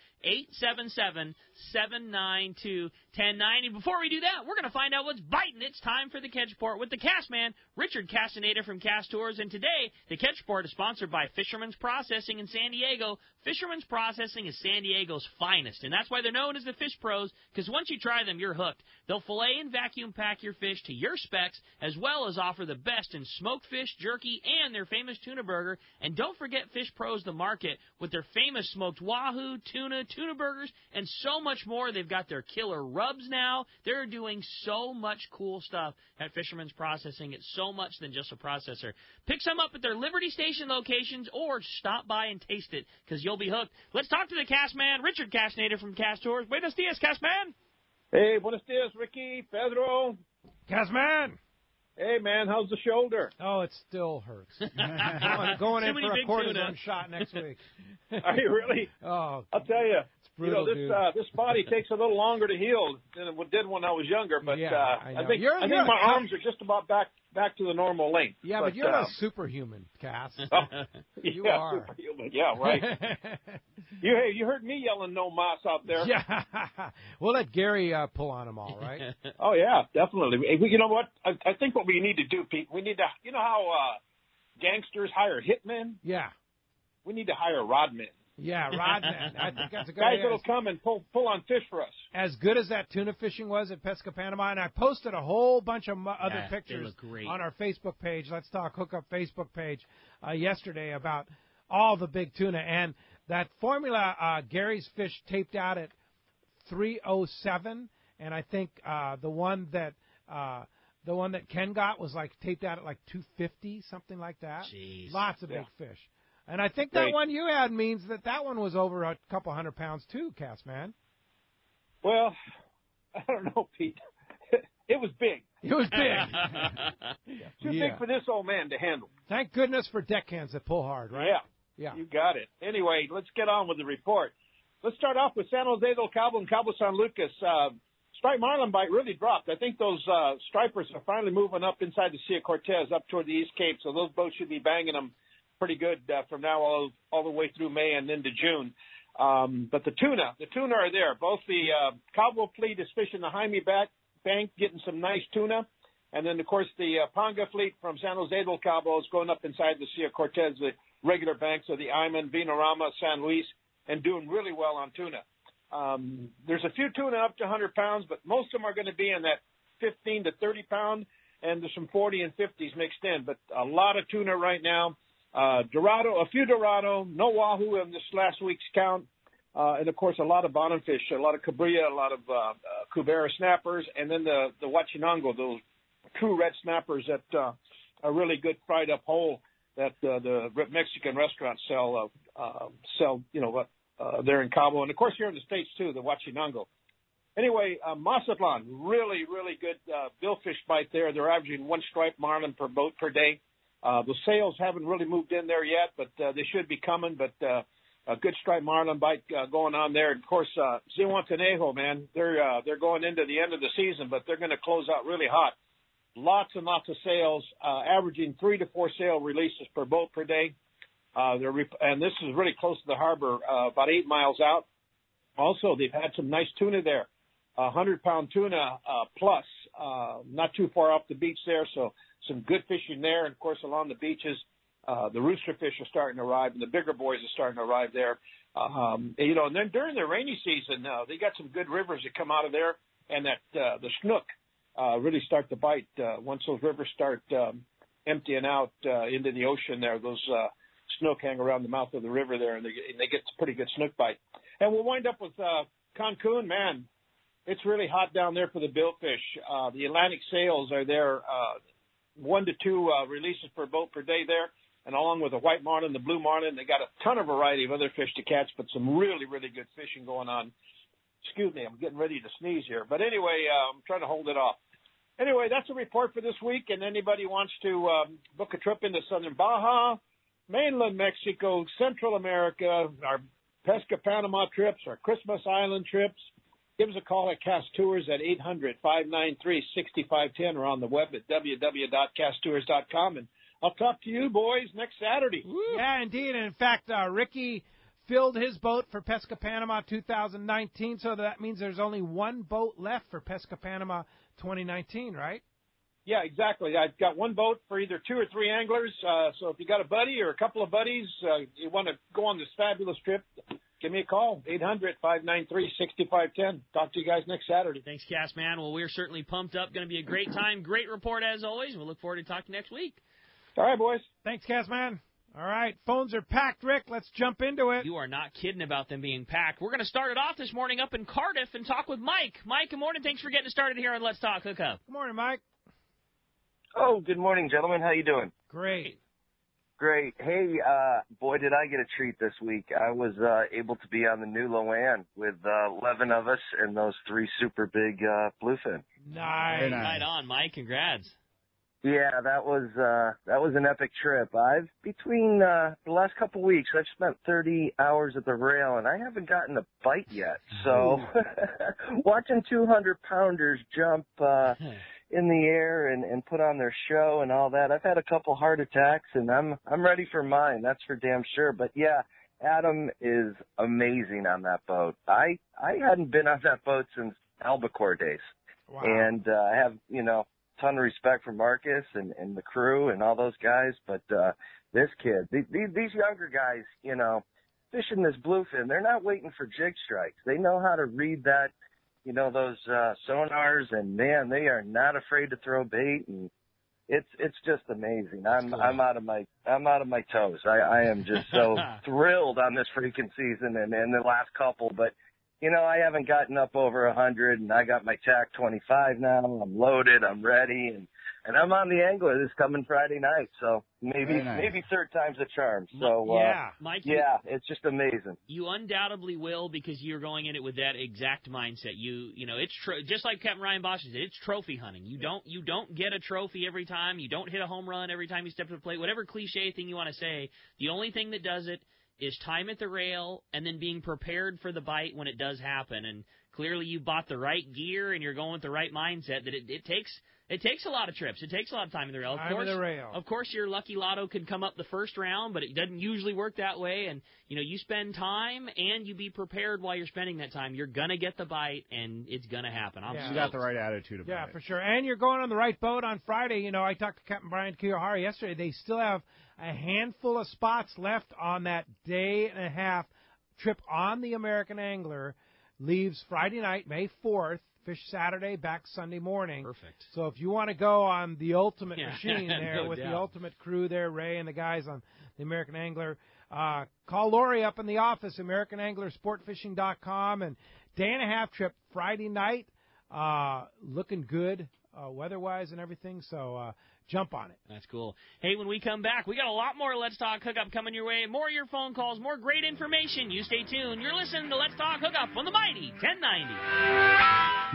877-792-1090. Before we do that, we're going to find out what's biting. It's time for the Catch Report with the Cast Man, Richard Castaneda from Cast Tours. And today, the Catch Report is sponsored by Fishermans Processing in San Diego. Fishermans Processing is San Diego's finest, and that's why they're known as the Fish Pros, because once you try them, you're hooked. They'll fillet and vacuum pack your fish to your specs, as well as offer the best in smoked fish, jerky, and their famous tuna burger. And don't forget Fish Pros the Market with their famous smoked wahoo, tuna burgers, and so much more. They've got their killer rubs now. They're doing so much cool stuff at Fisherman's Processing. It's so much than just a processor. Pick some up at their Liberty Station locations or stop by and taste it, because you'll be hooked. Let's talk to the Cast Man, Richard Castaneda from Cast Tours. Buenos dias, Cast Man. Hey, buenos dias, Ricky, Pedro. Cast Man. Hey, man, how's the shoulder? Oh, it still hurts. going in for a cortisone shot next week. Are you really? Oh, I'll tell you. It's brutal, this body takes a little longer to heal than it did when I was younger. But I think my arms are just about back to the normal length. Yeah, but you're a superhuman, Cass. You are superhuman. Yeah, right. You heard me yelling "no mas" out there. Yeah, we'll let Gary pull on them all, right? Oh yeah, definitely. You know what? I think what we need to do, Pete, we need to. You know how gangsters hire hitmen? Yeah. We need to hire rodmen. Yeah, rodmen. I think that's a good guys idea. that'll come and pull on fish for us. As good as that tuna fishing was at Pesca Panama, and I posted a whole bunch of other pictures on our Facebook page, Let's Talk Hookup Facebook page, yesterday about all the big tuna. And that formula, Gary's fish taped out at 307, and I think the one that Ken got was like taped out at like 250, something like that. Jeez. Lots of big fish. And I think that one you had means that one was over a couple 100 pounds too, Cass, man. Well, I don't know, Pete. It was big. It was big. Too big for this old man to handle. Thank goodness for deckhands that pull hard, right? Yeah. You got it. Anyway, let's get on with the report. let's start off with San Jose del Cabo and Cabo San Lucas. Striped marlin bite really dropped. I think those stripers are finally moving up inside the Sea of Cortez, up toward the East Cape, so those boats should be banging them pretty good from now all the way through May and into June. But the tuna are there. Both the Cabo fleet is fishing the Jaime Bank, getting some nice tuna. And then, of course, the Panga fleet from San Jose del Cabo is going up inside the Sea of Cortez, the regular banks of the Iman, Vinarama, San Luis, and doing really well on tuna. There's a few tuna up to 100 pounds, but most of them are going to be in that 15 to 30 pound, and there's some 40 and 50s mixed in. But a lot of tuna right now. Dorado, a few Dorado, no Wahoo in this last week's count. And, of course, a lot of bonenfish, a lot of cabrilla, a lot of cubera snappers, and then the huachinango, those true red snappers that are really good fried up whole that the Mexican restaurants sell, there in Cabo. And, of course, here in the States, too, the huachinango. Anyway, Mazatlan, really, really good billfish bite there. They're averaging one striped marlin per boat per day. The sales haven't really moved in there yet, but they should be coming. But a good striped marlin bite going on there. And, of course, Zihuatanejo, man, they're going into the end of the season, but they're going to close out really hot. Lots and lots of sales, averaging 3 to 4 sale releases per boat per day. And this is really close to the harbor, about 8 miles out. Also, they've had some nice tuna there, 100-pound tuna plus, not too far off the beach there. So some good fishing there. And, of course, along the beaches, the rooster fish are starting to arrive, and the bigger boys are starting to arrive there. And then during the rainy season, they got some good rivers that come out of there, and that the snook really start to bite once those rivers start emptying out into the ocean there. Those snook hang around the mouth of the river there, and they get a pretty good snook bite. And we'll wind up with Cancun. Man, it's really hot down there for the billfish. The Atlantic sales are there, 1 to 2 releases per boat per day there. And along with the white marlin, the blue marlin, they got a ton of variety of other fish to catch, but some really, really good fishing going on. Excuse me, I'm getting ready to sneeze here. But anyway, I'm trying to hold it off. Anyway, that's a report for this week, and anybody wants to book a trip into southern Baja, mainland Mexico, Central America, our Pesca Panama trips, our Christmas Island trips, give us a call at Cast Tours at 800-593-6510 or on the web at www.casttours.com. And I'll talk to you boys next Saturday. Yeah, indeed. And in fact, Ricky filled his boat for Pesca Panama 2019, so that means there's only one boat left for Pesca Panama 2019, right? Yeah, exactly. I've got one boat for either 2 or 3 anglers. So if you got a buddy or a couple of buddies, you want to go on this fabulous trip, give me a call, 800-593-6510. Talk to you guys next Saturday. Thanks, Cass, man. Well, we're certainly pumped up. Going to be a great time. Great report, as always. We'll look forward to talking next week. All right, boys. Thanks, Cass, man. All right, phones are packed, Rick. Let's jump into it. You are not kidding about them being packed. We're going to start it off this morning up in Cardiff and talk with Mike. Mike, good morning. Thanks for getting started here on Let's Talk Hookup. Good morning, Mike. Oh, good morning, gentlemen. How you doing? Great. Great. Hey, boy, did I get a treat this week. I was able to be on the new Loan with 11 of us and those 3 super big bluefin. Nice. Right on, Mike. Congrats. Yeah, that was an epic trip. Between the last couple weeks, I've spent 30 hours at the rail, and I haven't gotten a bite yet. So watching 200-pounders jump in the air and put on their show and all that, I've had a couple heart attacks, and I'm ready for mine. That's for damn sure. But, yeah, Adam is amazing on that boat. I hadn't been on that boat since albacore days. Wow. And I have, ton of respect for Marcus and the crew and all those guys, but this kid, these younger guys, fishing this bluefin, they're not waiting for jig strikes. They know how to read that, those sonars, and man, they are not afraid to throw bait, and it's just amazing. I'm out of my toes. I am just so thrilled on this freaking season and the last couple, but I haven't gotten up over 100, and I got my TAC 25 now. I'm loaded. I'm ready, and I'm on the angler this coming Friday night. So maybe third time's a charm. So Mike, it's just amazing. You undoubtedly will, because you're going in it with that exact mindset. It's just like Captain Ryan Bosch said. It's trophy hunting. You don't get a trophy every time. You don't hit a home run every time you step to the plate. Whatever cliche thing you want to say, the only thing that does it is time at the rail and then being prepared for the bite when it does happen. And clearly you bought the right gear and you're going with the right mindset that it takes a lot of trips. It takes a lot of time in the rail. Of course, your lucky lotto can come up the first round, but it doesn't usually work that way. And, you spend time and you be prepared while you're spending that time. You're going to get the bite, and it's going to happen. You got the right attitude about it. Yeah, for sure. And you're going on the right boat on Friday. I talked to Captain Brian Kiyohara yesterday. They still have a handful of spots left on that day-and-a-half trip on the American Angler. Leaves Friday night, May 4th. Fish Saturday, back Sunday morning. Perfect. So if you want to go on the ultimate machine there no with doubt. the ultimate crew there, Ray and the guys on the American Angler, call Lori up in the office, AmericanAnglerSportFishing.com, and day-and-a-half trip Friday night, looking good weather-wise and everything, so jump on it. That's cool. Hey, when we come back, we got a lot more Let's Talk Hookup coming your way. More of your phone calls, more great information. You stay tuned. You're listening to Let's Talk Hookup on the Mighty 1090.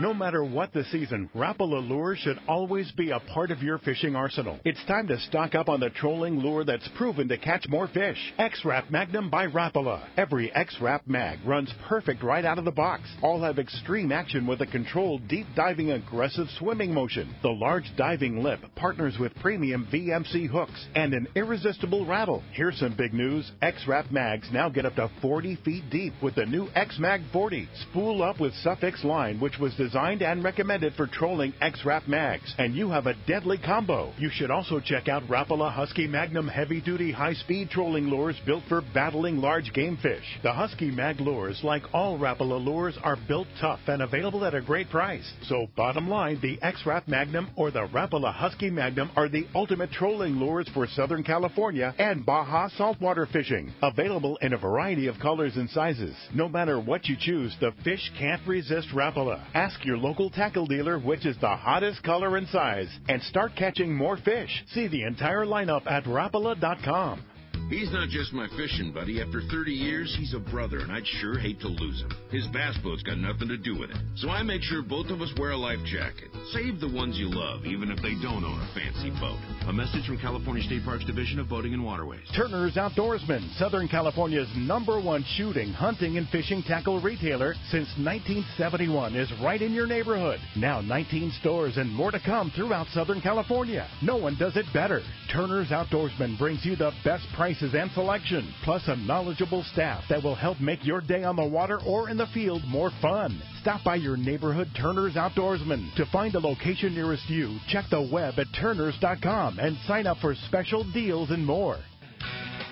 No matter what the season, Rapala lure should always be a part of your fishing arsenal. It's time to stock up on the trolling lure that's proven to catch more fish. X-Rap Magnum by Rapala. Every X-Rap Mag runs perfect right out of the box. All have extreme action with a controlled, deep-diving, aggressive swimming motion. The large diving lip partners with premium VMC hooks and an irresistible rattle. Here's some big news. X-Rap Mags now get up to 40 feet deep with the new X-Mag 40. Spool up with Suffix line, which was designed and recommended for trolling X-Rap Mags, and you have a deadly combo. You should also check out Rapala Husky Magnum heavy-duty high-speed trolling lures built for battling large game fish. The Husky Mag lures, like all Rapala lures, are built tough and available at a great price. So bottom line, the X-Rap Magnum or the Rapala Husky Magnum are the ultimate trolling lures for Southern California and Baja saltwater fishing. Available in a variety of colors and sizes. No matter what you choose, the fish can't resist Rapala. Ask your local tackle dealer which is the hottest color and size, and start catching more fish. See the entire lineup at Rapala.com. He's not just my fishing buddy. After 30 years, he's a brother, and I'd sure hate to lose him. His bass boat's got nothing to do with it. So I make sure both of us wear a life jacket. Save the ones you love, even if they don't own a fancy boat. A message from California State Parks Division of Boating and Waterways. Turner's Outdoorsman, Southern California's #1 shooting, hunting, and fishing tackle retailer since 1971, is right in your neighborhood. Now 19 stores and more to come throughout Southern California. No one does it better. Turner's Outdoorsman brings you the best prices and selection, plus a knowledgeable staff that will help make your day on the water or in the field more fun. Stop by your neighborhood Turner's Outdoorsman. To find a location nearest you, check the web at turners.com and sign up for special deals and more.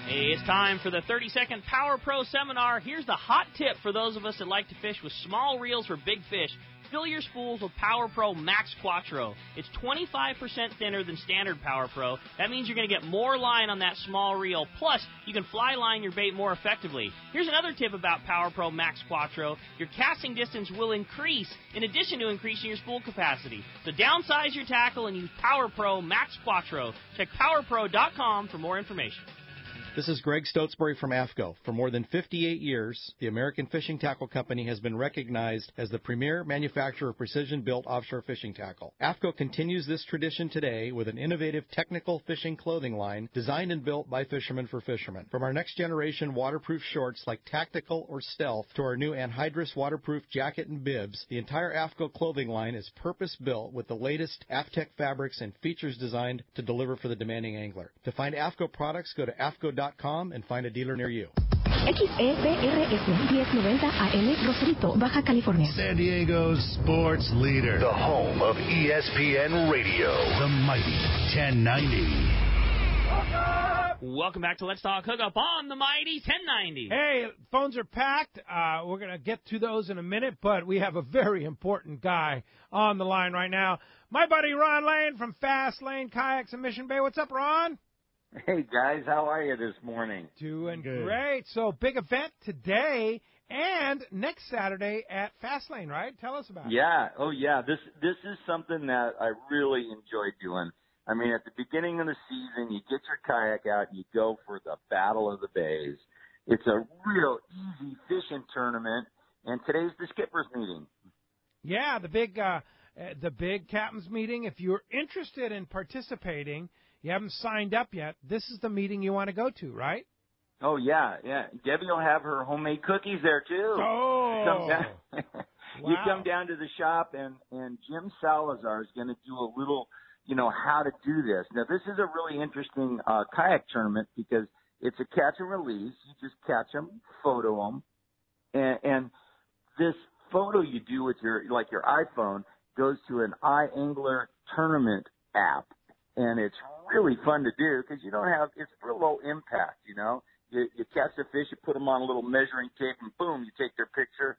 Hey, it's time for the 30-second Power Pro seminar. Here's the hot tip for those of us that like to fish with small reels for big fish. Fill your spools with Power Pro Max Quattro. It's 25% thinner than standard Power Pro. That means you're going to get more line on that small reel. Plus, you can fly line your bait more effectively. Here's another tip about Power Pro Max Quattro. Your casting distance will increase in addition to increasing your spool capacity. So downsize your tackle and use Power Pro Max Quattro. Check PowerPro.com for more information. This is Greg Stotesbury from AFCO. For more than 58 years, the American Fishing Tackle Company has been recognized as the premier manufacturer of precision-built offshore fishing tackle. AFCO continues this tradition today with an innovative technical fishing clothing line designed and built by fishermen for fishermen. From our next-generation waterproof shorts like Tactical or Stealth to our new anhydrous waterproof jacket and bibs, the entire AFCO clothing line is purpose-built with the latest AFTEC fabrics and features designed to deliver for the demanding angler. To find AFCO products, go to AFCO.com and find a dealer near you. XEBRS 1090 AM Rosarito, Baja California. San Diego's sports leader. The home of ESPN Radio. The mighty 1090. Welcome back to Let's Talk Hookup on the mighty 1090. Hey, phones are packed. We're going to get to those in a minute, but we have a very important guy on the line right now. My buddy Ron Lane from Fast Lane Kayaks in Mission Bay. What's up, Ron? Hey, guys, how are you this morning? Doing great. So, big event today and next Saturday at Fastlane, right? Tell us about it. Yeah. Oh, yeah. This is something that I really enjoy doing. I mean, at the beginning of the season, you get your kayak out and you go for the Battle of the Bays. It's a real easy fishing tournament, and today's the skippers meeting. Yeah, the big captain's meeting. If you're interested in participating, you haven't signed up yet, this is the meeting you want to go to, right? Oh, yeah. Debbie will have her homemade cookies there, too. Oh! You come down to the shop, and Jim Salazar is going to do a little, how to do this. Now, this is a really interesting kayak tournament because it's a catch and release. You just catch them, photo them, and this photo you do with your iPhone goes to an iAngler tournament app, and it's really fun to do because it's real low impact, You catch the fish, you put them on a little measuring tape, and boom, you take their picture,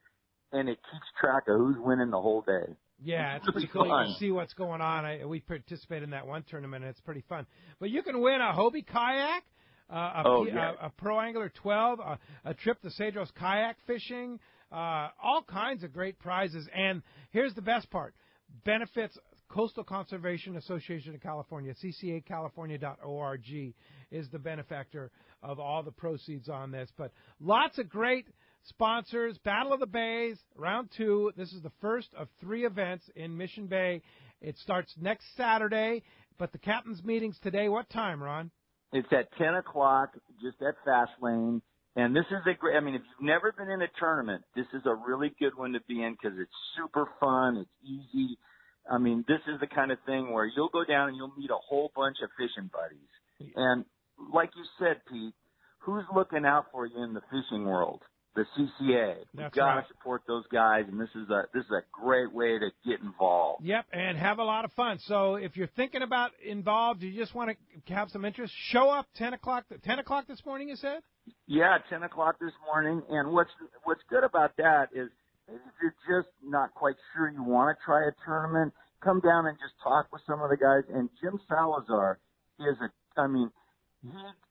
and it keeps track of who's winning the whole day. Yeah, it's pretty cool. You can see what's going on. We participated in that one tournament, and it's pretty fun. But you can win a Hobie kayak, a Pro Angler 12, a trip to Cedros kayak fishing, all kinds of great prizes. And here's the best part. Benefits Coastal Conservation Association of California, ccacalifornia.org, is the benefactor of all the proceeds on this. But lots of great sponsors. Battle of the Bays, round 2. This is the first of 3 events in Mission Bay. It starts next Saturday, but the captain's meeting's today. What time, Ron? It's at 10 o'clock, just at Fastlane. And this is if you've never been in a tournament, this is a really good one to be in because it's super fun. It's easy. This is the kind of thing where you'll go down and you'll meet a whole bunch of fishing buddies. And like you said, Pete, who's looking out for you in the fishing world? The CCA. You've got to support those guys, and this is a great way to get involved. Yep, and have a lot of fun. So if you're thinking about involved, you just want to have some interest, show up 10 o'clock. 10 o'clock this morning, you said? Yeah, 10 o'clock this morning. And what's good about that is if you're just not quite sure you want to try a tournament, come down and just talk with some of the guys. And Jim Salazar is he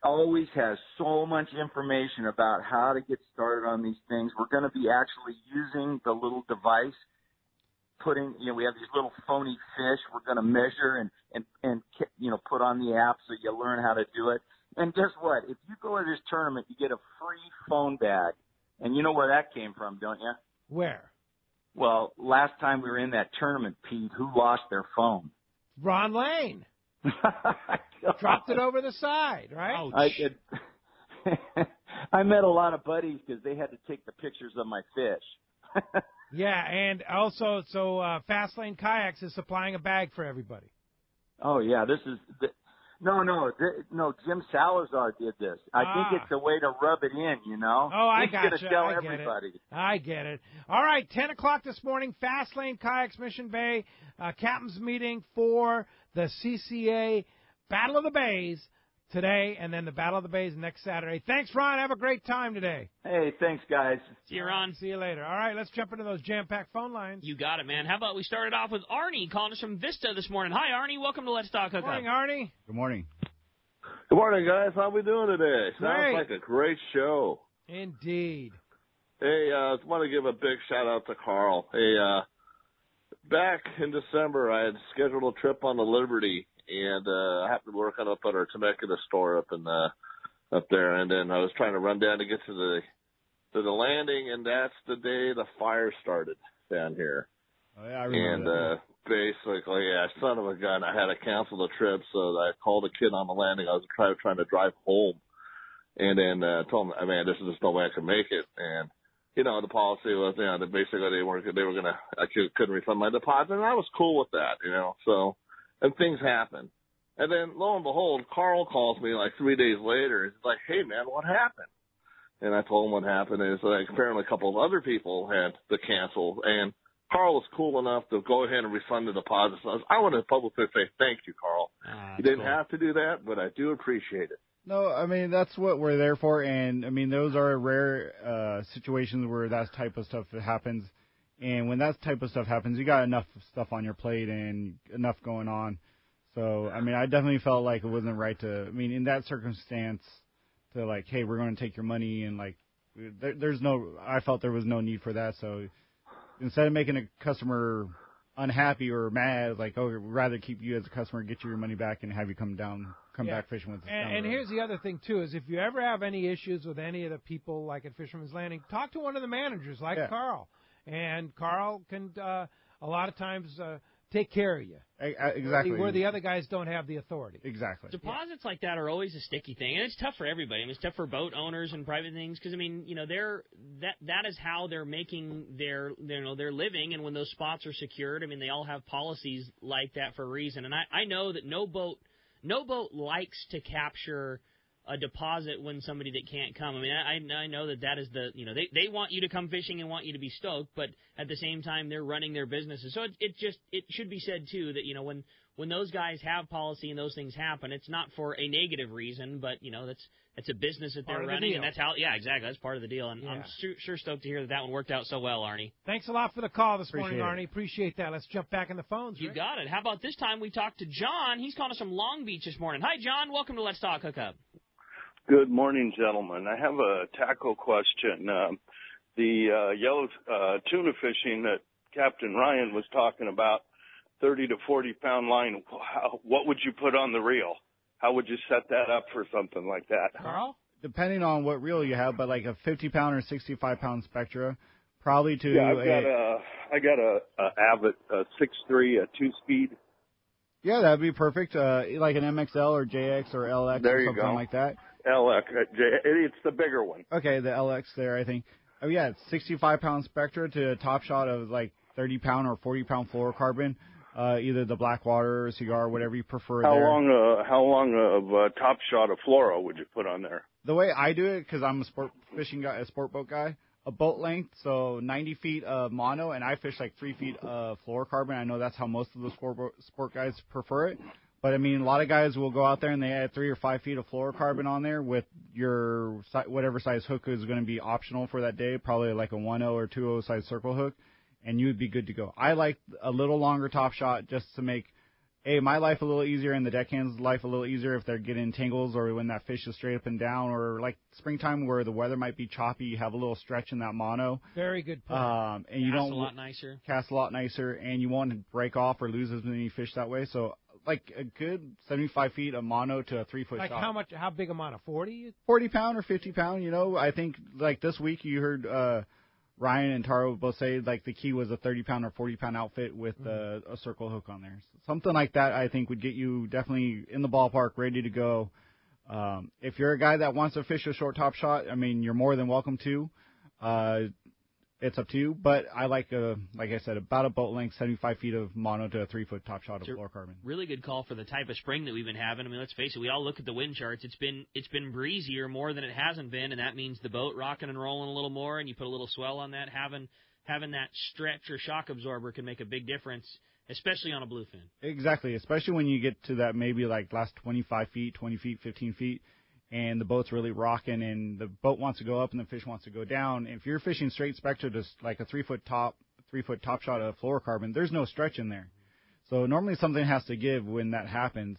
always has so much information about how to get started on these things. We're going to be actually using the little device, we have these little phony fish we're going to measure and put on the app so you learn how to do it. And guess what? If you go to this tournament, you get a free phone bag. And you know where that came from, don't you? Where? Well, last time we were in that tournament, Pete, who lost their phone? Ron Lane. Dropped it over the side, right? I met a lot of buddies because they had to take the pictures of my fish. Yeah, and also, Fastlane Kayaks is supplying a bag for everybody. Oh, yeah, this is... No, Jim Salazar did this. I think it's a way to rub it in, Oh, I got you. He's going to tell everybody. I get it. All right, 10 o'clock this morning, Fastlane Kayaks Mission Bay, captain's meeting for the CCA Battle of the Bays today, and then the Battle of the Bays next Saturday. Thanks, Ron. Have a great time today. Hey, thanks, guys. See you, Ron. See you later. All right, let's jump into those jam-packed phone lines. You got it, man. How about we started off with Arnie calling us from Vista this morning. Hi, Arnie. Welcome to Let's Talk Hookup. Good morning, Arnie. Good morning. Good morning, guys. How we doing today? Great. Sounds like a great show. Indeed. Hey, I want to give a big shout-out to Carl. Hey, back in December, I had scheduled a trip on the Liberty, and I happened to work up at our Temecula store up there, and then I was trying to run down to get to the landing, and that's the day the fire started down here. Oh, yeah, I remember that. Basically, son of a gun, I had to cancel the trip, so I called a kid on the landing. I was trying to drive home, and then told him, man, there's just no way I can make it. And the policy was, that basically I couldn't refund my deposit, and I was cool with that, So, and things happen. And then lo and behold, Carl calls me like 3 days later. He's like, "Hey, man, what happened?" And I told him what happened. And it's like apparently a couple of other people had to cancel, and Carl was cool enough to go ahead and refund the deposit. So I want to publicly say thank you, Carl. You didn't have to do that, but I do appreciate it. No, that's what we're there for, and those are rare situations where that type of stuff happens. And when that type of stuff happens, you got enough stuff on your plate and enough going on. So, I definitely felt like it wasn't right to, in that circumstance, to like, hey, we're going to take your money, and like, I felt there was no need for that. So instead of making a customer unhappy or mad, like, we'd rather keep you as a customer, get you your money back, and have you come back fishing with us. And here's the other thing, too, is if you ever have any issues with any of the people, like at Fisherman's Landing, talk to one of the managers, like Carl. And Carl can, a lot of times, take care of you. Exactly. Where the other guys don't have the authority. Exactly. Deposits like that are always a sticky thing, and it's tough for everybody. I mean, it's tough for boat owners and private things because, I mean, you know, that is how they're making their living, and when those spots are secured, I mean, they all have policies like that for a reason. And I know that no boat likes to capture a deposit when somebody that can't come. I mean, I know that is they want you to come fishing and want you to be stoked, but at the same time they're running their businesses. So it should be said too that, you know, when those guys have policy and those things happen, it's not for a negative reason, but, you know, that's a business that they're running, and that's how exactly, that's part of the deal. And I'm sure stoked to hear that one worked out so well, Arnie. Thanks a lot for the call this morning, Arnie. Appreciate that. Let's jump back in the phones. You got it. How about this time we talked to John? He's calling us from Long Beach this morning. Hi, John. Welcome to Let's Talk Hookup. Good morning, gentlemen. I have a tackle question. The yellow tuna fishing that Captain Ryan was talking about, 30 to 40-pound line, what would you put on the reel? How would you set that up for something like that? Carl? Depending on what reel you have, but like a 50-pound or 65-pound Spectra, probably to I got a Avid 6.3, a 2-speed. Yeah, that'd be perfect. Like an MXL or JX or LX or something like that. LX, it's the bigger one. Okay, the LX there, I think. Oh, yeah, it's 65-pound Spectra to a top shot of like 30-pound or 40-pound fluorocarbon, either the Blackwater or Cigar, whatever you prefer. How long of top shot of fluoro would you put on there? The way I do it, because I'm a sport boat guy, a boat length, so 90 feet of mono, and I fish like 3 feet of fluorocarbon. I know that's how most of the sport guys prefer it. But, I mean, a lot of guys will go out there and they add 3 or 5 feet of fluorocarbon on there with your whatever size hook is going to be optional for that day, probably like a 1.0 or 2.0 size circle hook, and you would be good to go. I like a little longer top shot just to make, my life a little easier and the deckhand's life a little easier if they're getting tangles or when that fish is straight up and down, or like springtime where the weather might be choppy, you have a little stretch in that mono. Very good point. And you don't a lot nicer. Cast a lot nicer, and you won't break off or lose as many fish that way. So like a good 75 feet of mono to a 3-foot like shot. How big a mono? 40? 40-pound or 50-pound, you know. I think like this week you heard Ryan and Taro both say like the key was a 30-pound or 40-pound outfit with a circle hook on there. So something like that I think would get you definitely in the ballpark, ready to go. If you're a guy that wants to fish a short top shot, I mean, you're more than welcome to. It's up to you, but I like I said, about a boat length, 75 feet of mono to a 3-foot top shot of fluorocarbon. Really good call for the type of spring that we've been having. I mean, let's face it, we all look at the wind charts. It's been breezier more than it hasn't been, and that means the boat rocking and rolling a little more, and you put a little swell on that. Having that stretch or shock absorber can make a big difference, especially on a bluefin. Exactly, especially when you get to that maybe like last 25 feet, 20 feet, 15 feet. And the boat's really rocking, and the boat wants to go up, and the fish wants to go down. If you're fishing straight Spectra, just like a 3-foot top shot of fluorocarbon, there's no stretch in there. So normally something has to give when that happens.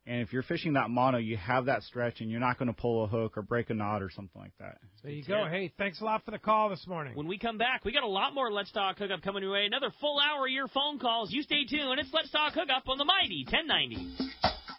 And if you're fishing that mono, you have that stretch, and you're not going to pull a hook or break a knot or something like that. There you go. Hey, thanks a lot for the call this morning. When we come back, we got a lot more Let's Talk Hookup coming your way. Another full hour of your phone calls. You stay tuned. It's Let's Talk Hookup on the Mighty 1090.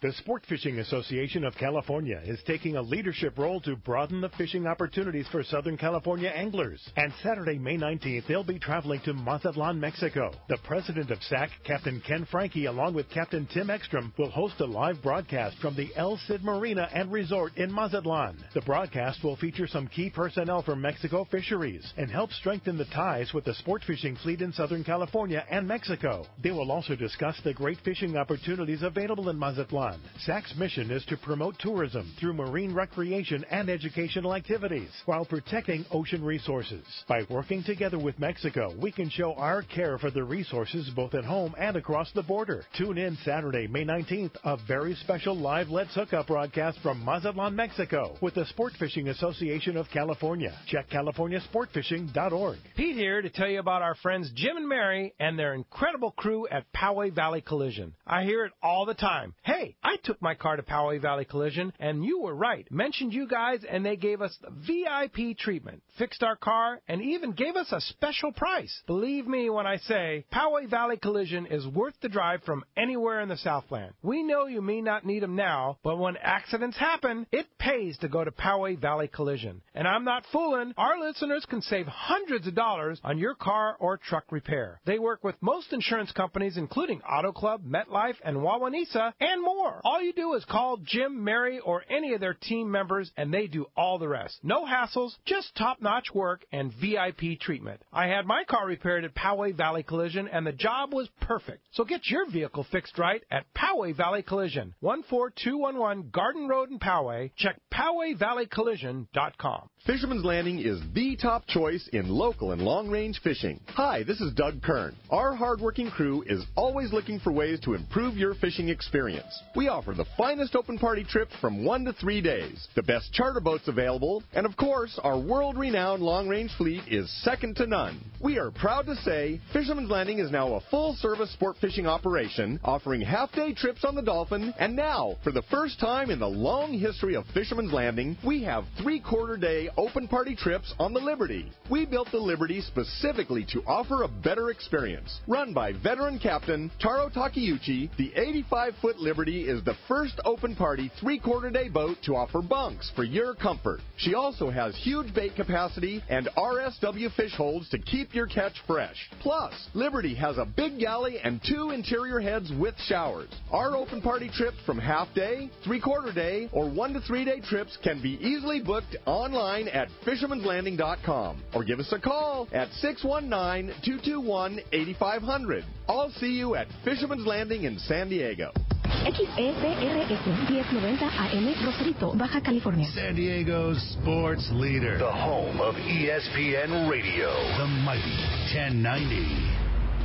The Sport Fishing Association of California is taking a leadership role to broaden the fishing opportunities for Southern California anglers. And Saturday, May 19th, they'll be traveling to Mazatlan, Mexico. The president of SAC, Captain Ken Franke, along with Captain Tim Ekstrom, will host a live broadcast from the El Cid Marina and Resort in Mazatlan. The broadcast will feature some key personnel from Mexico Fisheries and help strengthen the ties with the sport fishing fleet in Southern California and Mexico. They will also discuss the great fishing opportunities available in Mazatlan. SAC's mission is to promote tourism through marine recreation and educational activities while protecting ocean resources. By working together with Mexico, we can show our care for the resources both at home and across the border. Tune in Saturday, May 19th, a very special live Let's Hook Up broadcast from Mazatlan, Mexico with the Sport Fishing Association of California. Check CaliforniaSportFishing.org. Pete here to tell you about our friends Jim and Mary and their incredible crew at Poway Valley Collision. I hear it all the time. Hey, I took my car to Poway Valley Collision, and you were right. Mentioned you guys, and they gave us the VIP treatment. Fixed our car, and even gave us a special price. Believe me when I say Poway Valley Collision is worth the drive from anywhere in the Southland. We know you may not need them now, but when accidents happen, it pays to go to Poway Valley Collision. And I'm not fooling. Our listeners can save hundreds of dollars on your car or truck repair. They work with most insurance companies, including Auto Club, MetLife, and Wawanesa, and more. All you do is call Jim, Mary, or any of their team members, and they do all the rest. No hassles, just top-notch work and VIP treatment. I had my car repaired at Poway Valley Collision, and the job was perfect. So get your vehicle fixed right at Poway Valley Collision, 14211 Garden Road in Poway. Check PowayValleyCollision.com. Fisherman's Landing is the top choice in local and long-range fishing. Hi, this is Doug Kern. Our hardworking crew is always looking for ways to improve your fishing experience. We offer the finest open party trips from 1 to 3 days, the best charter boats available, and of course, our world-renowned long-range fleet is second to none. We are proud to say Fisherman's Landing is now a full-service sport fishing operation, offering half-day trips on the Dolphin, and now, for the first time in the long history of Fisherman's Landing, we have 3/4-day open party trips on the Liberty. We built the Liberty specifically to offer a better experience. Run by veteran captain Taro Takeuchi, the 85-foot Liberty is the first open party 3/4-day boat to offer bunks for your comfort. She also has huge bait capacity and RSW fish holds to keep your catch fresh. Plus, Liberty has a big galley and 2 interior heads with showers. Our open party trips from half-day, 3/4-day, or 1 to 3 day trips can be easily booked online at fishermanslanding.com or give us a call at 619-221-8500. I'll see you at Fisherman's Landing in San Diego. XEPRS 1090 AM Rosarito, Baja California. San Diego's sports leader. The home of ESPN Radio. The mighty 1090.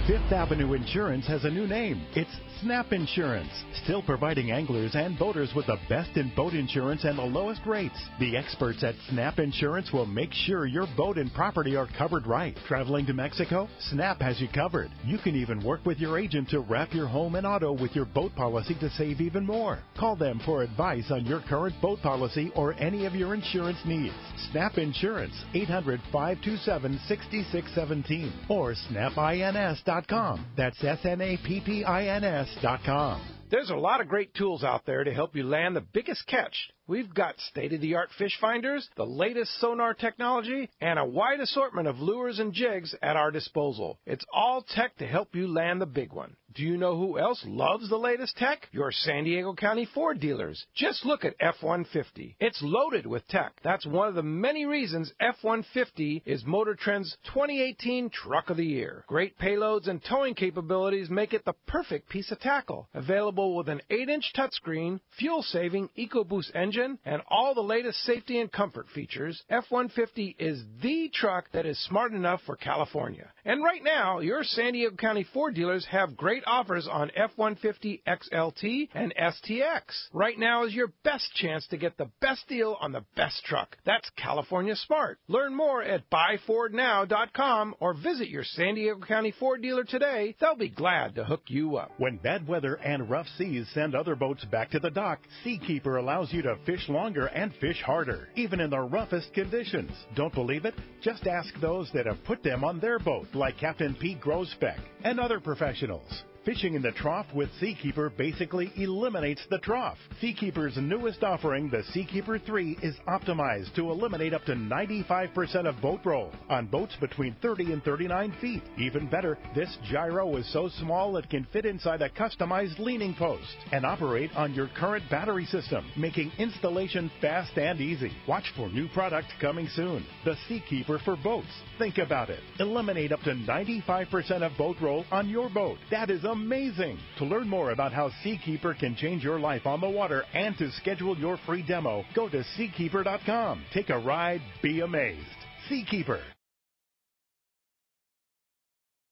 Fifth Avenue Insurance has a new name. It's Snap Insurance, still providing anglers and boaters with the best in boat insurance and the lowest rates. The experts at Snap Insurance will make sure your boat and property are covered right. Traveling to Mexico? Snap has you covered. You can even work with your agent to wrap your home and auto with your boat policy to save even more. Call them for advice on your current boat policy or any of your insurance needs. Snap Insurance, 800-527-6617 or snapins.com. That's SNAPPINS.com. There's a lot of great tools out there to help you land the biggest catch. We've got state-of-the-art fish finders, the latest sonar technology, and a wide assortment of lures and jigs at our disposal. It's all tech to help you land the big one. Do you know who else loves the latest tech? Your San Diego County Ford dealers. Just look at F-150. It's loaded with tech. That's one of the many reasons F-150 is Motor Trend's 2018 Truck of the Year. Great payloads and towing capabilities make it the perfect piece of tackle. Available with an 8-inch touchscreen, fuel-saving EcoBoost engine, and all the latest safety and comfort features, F-150 is the truck that is smart enough for California. And right now, your San Diego County Ford dealers have great offers on F-150 XLT and STX. Right now is your best chance to get the best deal on the best truck. That's California smart. Learn more at buyfordnow.com or visit your San Diego County Ford dealer today. They'll be glad to hook you up. When bad weather and rough seas send other boats back to the dock, Seakeeper allows you to fish longer and fish harder, even in the roughest conditions. Don't believe it? Just ask those that have put them on their boat, like Captain Pete Grosbeck and other professionals. Fishing in the trough with Seakeeper basically eliminates the trough. Seakeeper's newest offering, the Seakeeper 3, is optimized to eliminate up to 95% of boat roll on boats between 30 and 39 feet. Even better, this gyro is so small it can fit inside a customized leaning post and operate on your current battery system, making installation fast and easy. Watch for new product coming soon. The Seakeeper for boats. Think about it. Eliminate up to 95% of boat roll on your boat. That is amazing. To learn more about how Seakeeper can change your life on the water and to schedule your free demo, go to seakeeper.com. Take a ride, be amazed. Seakeeper.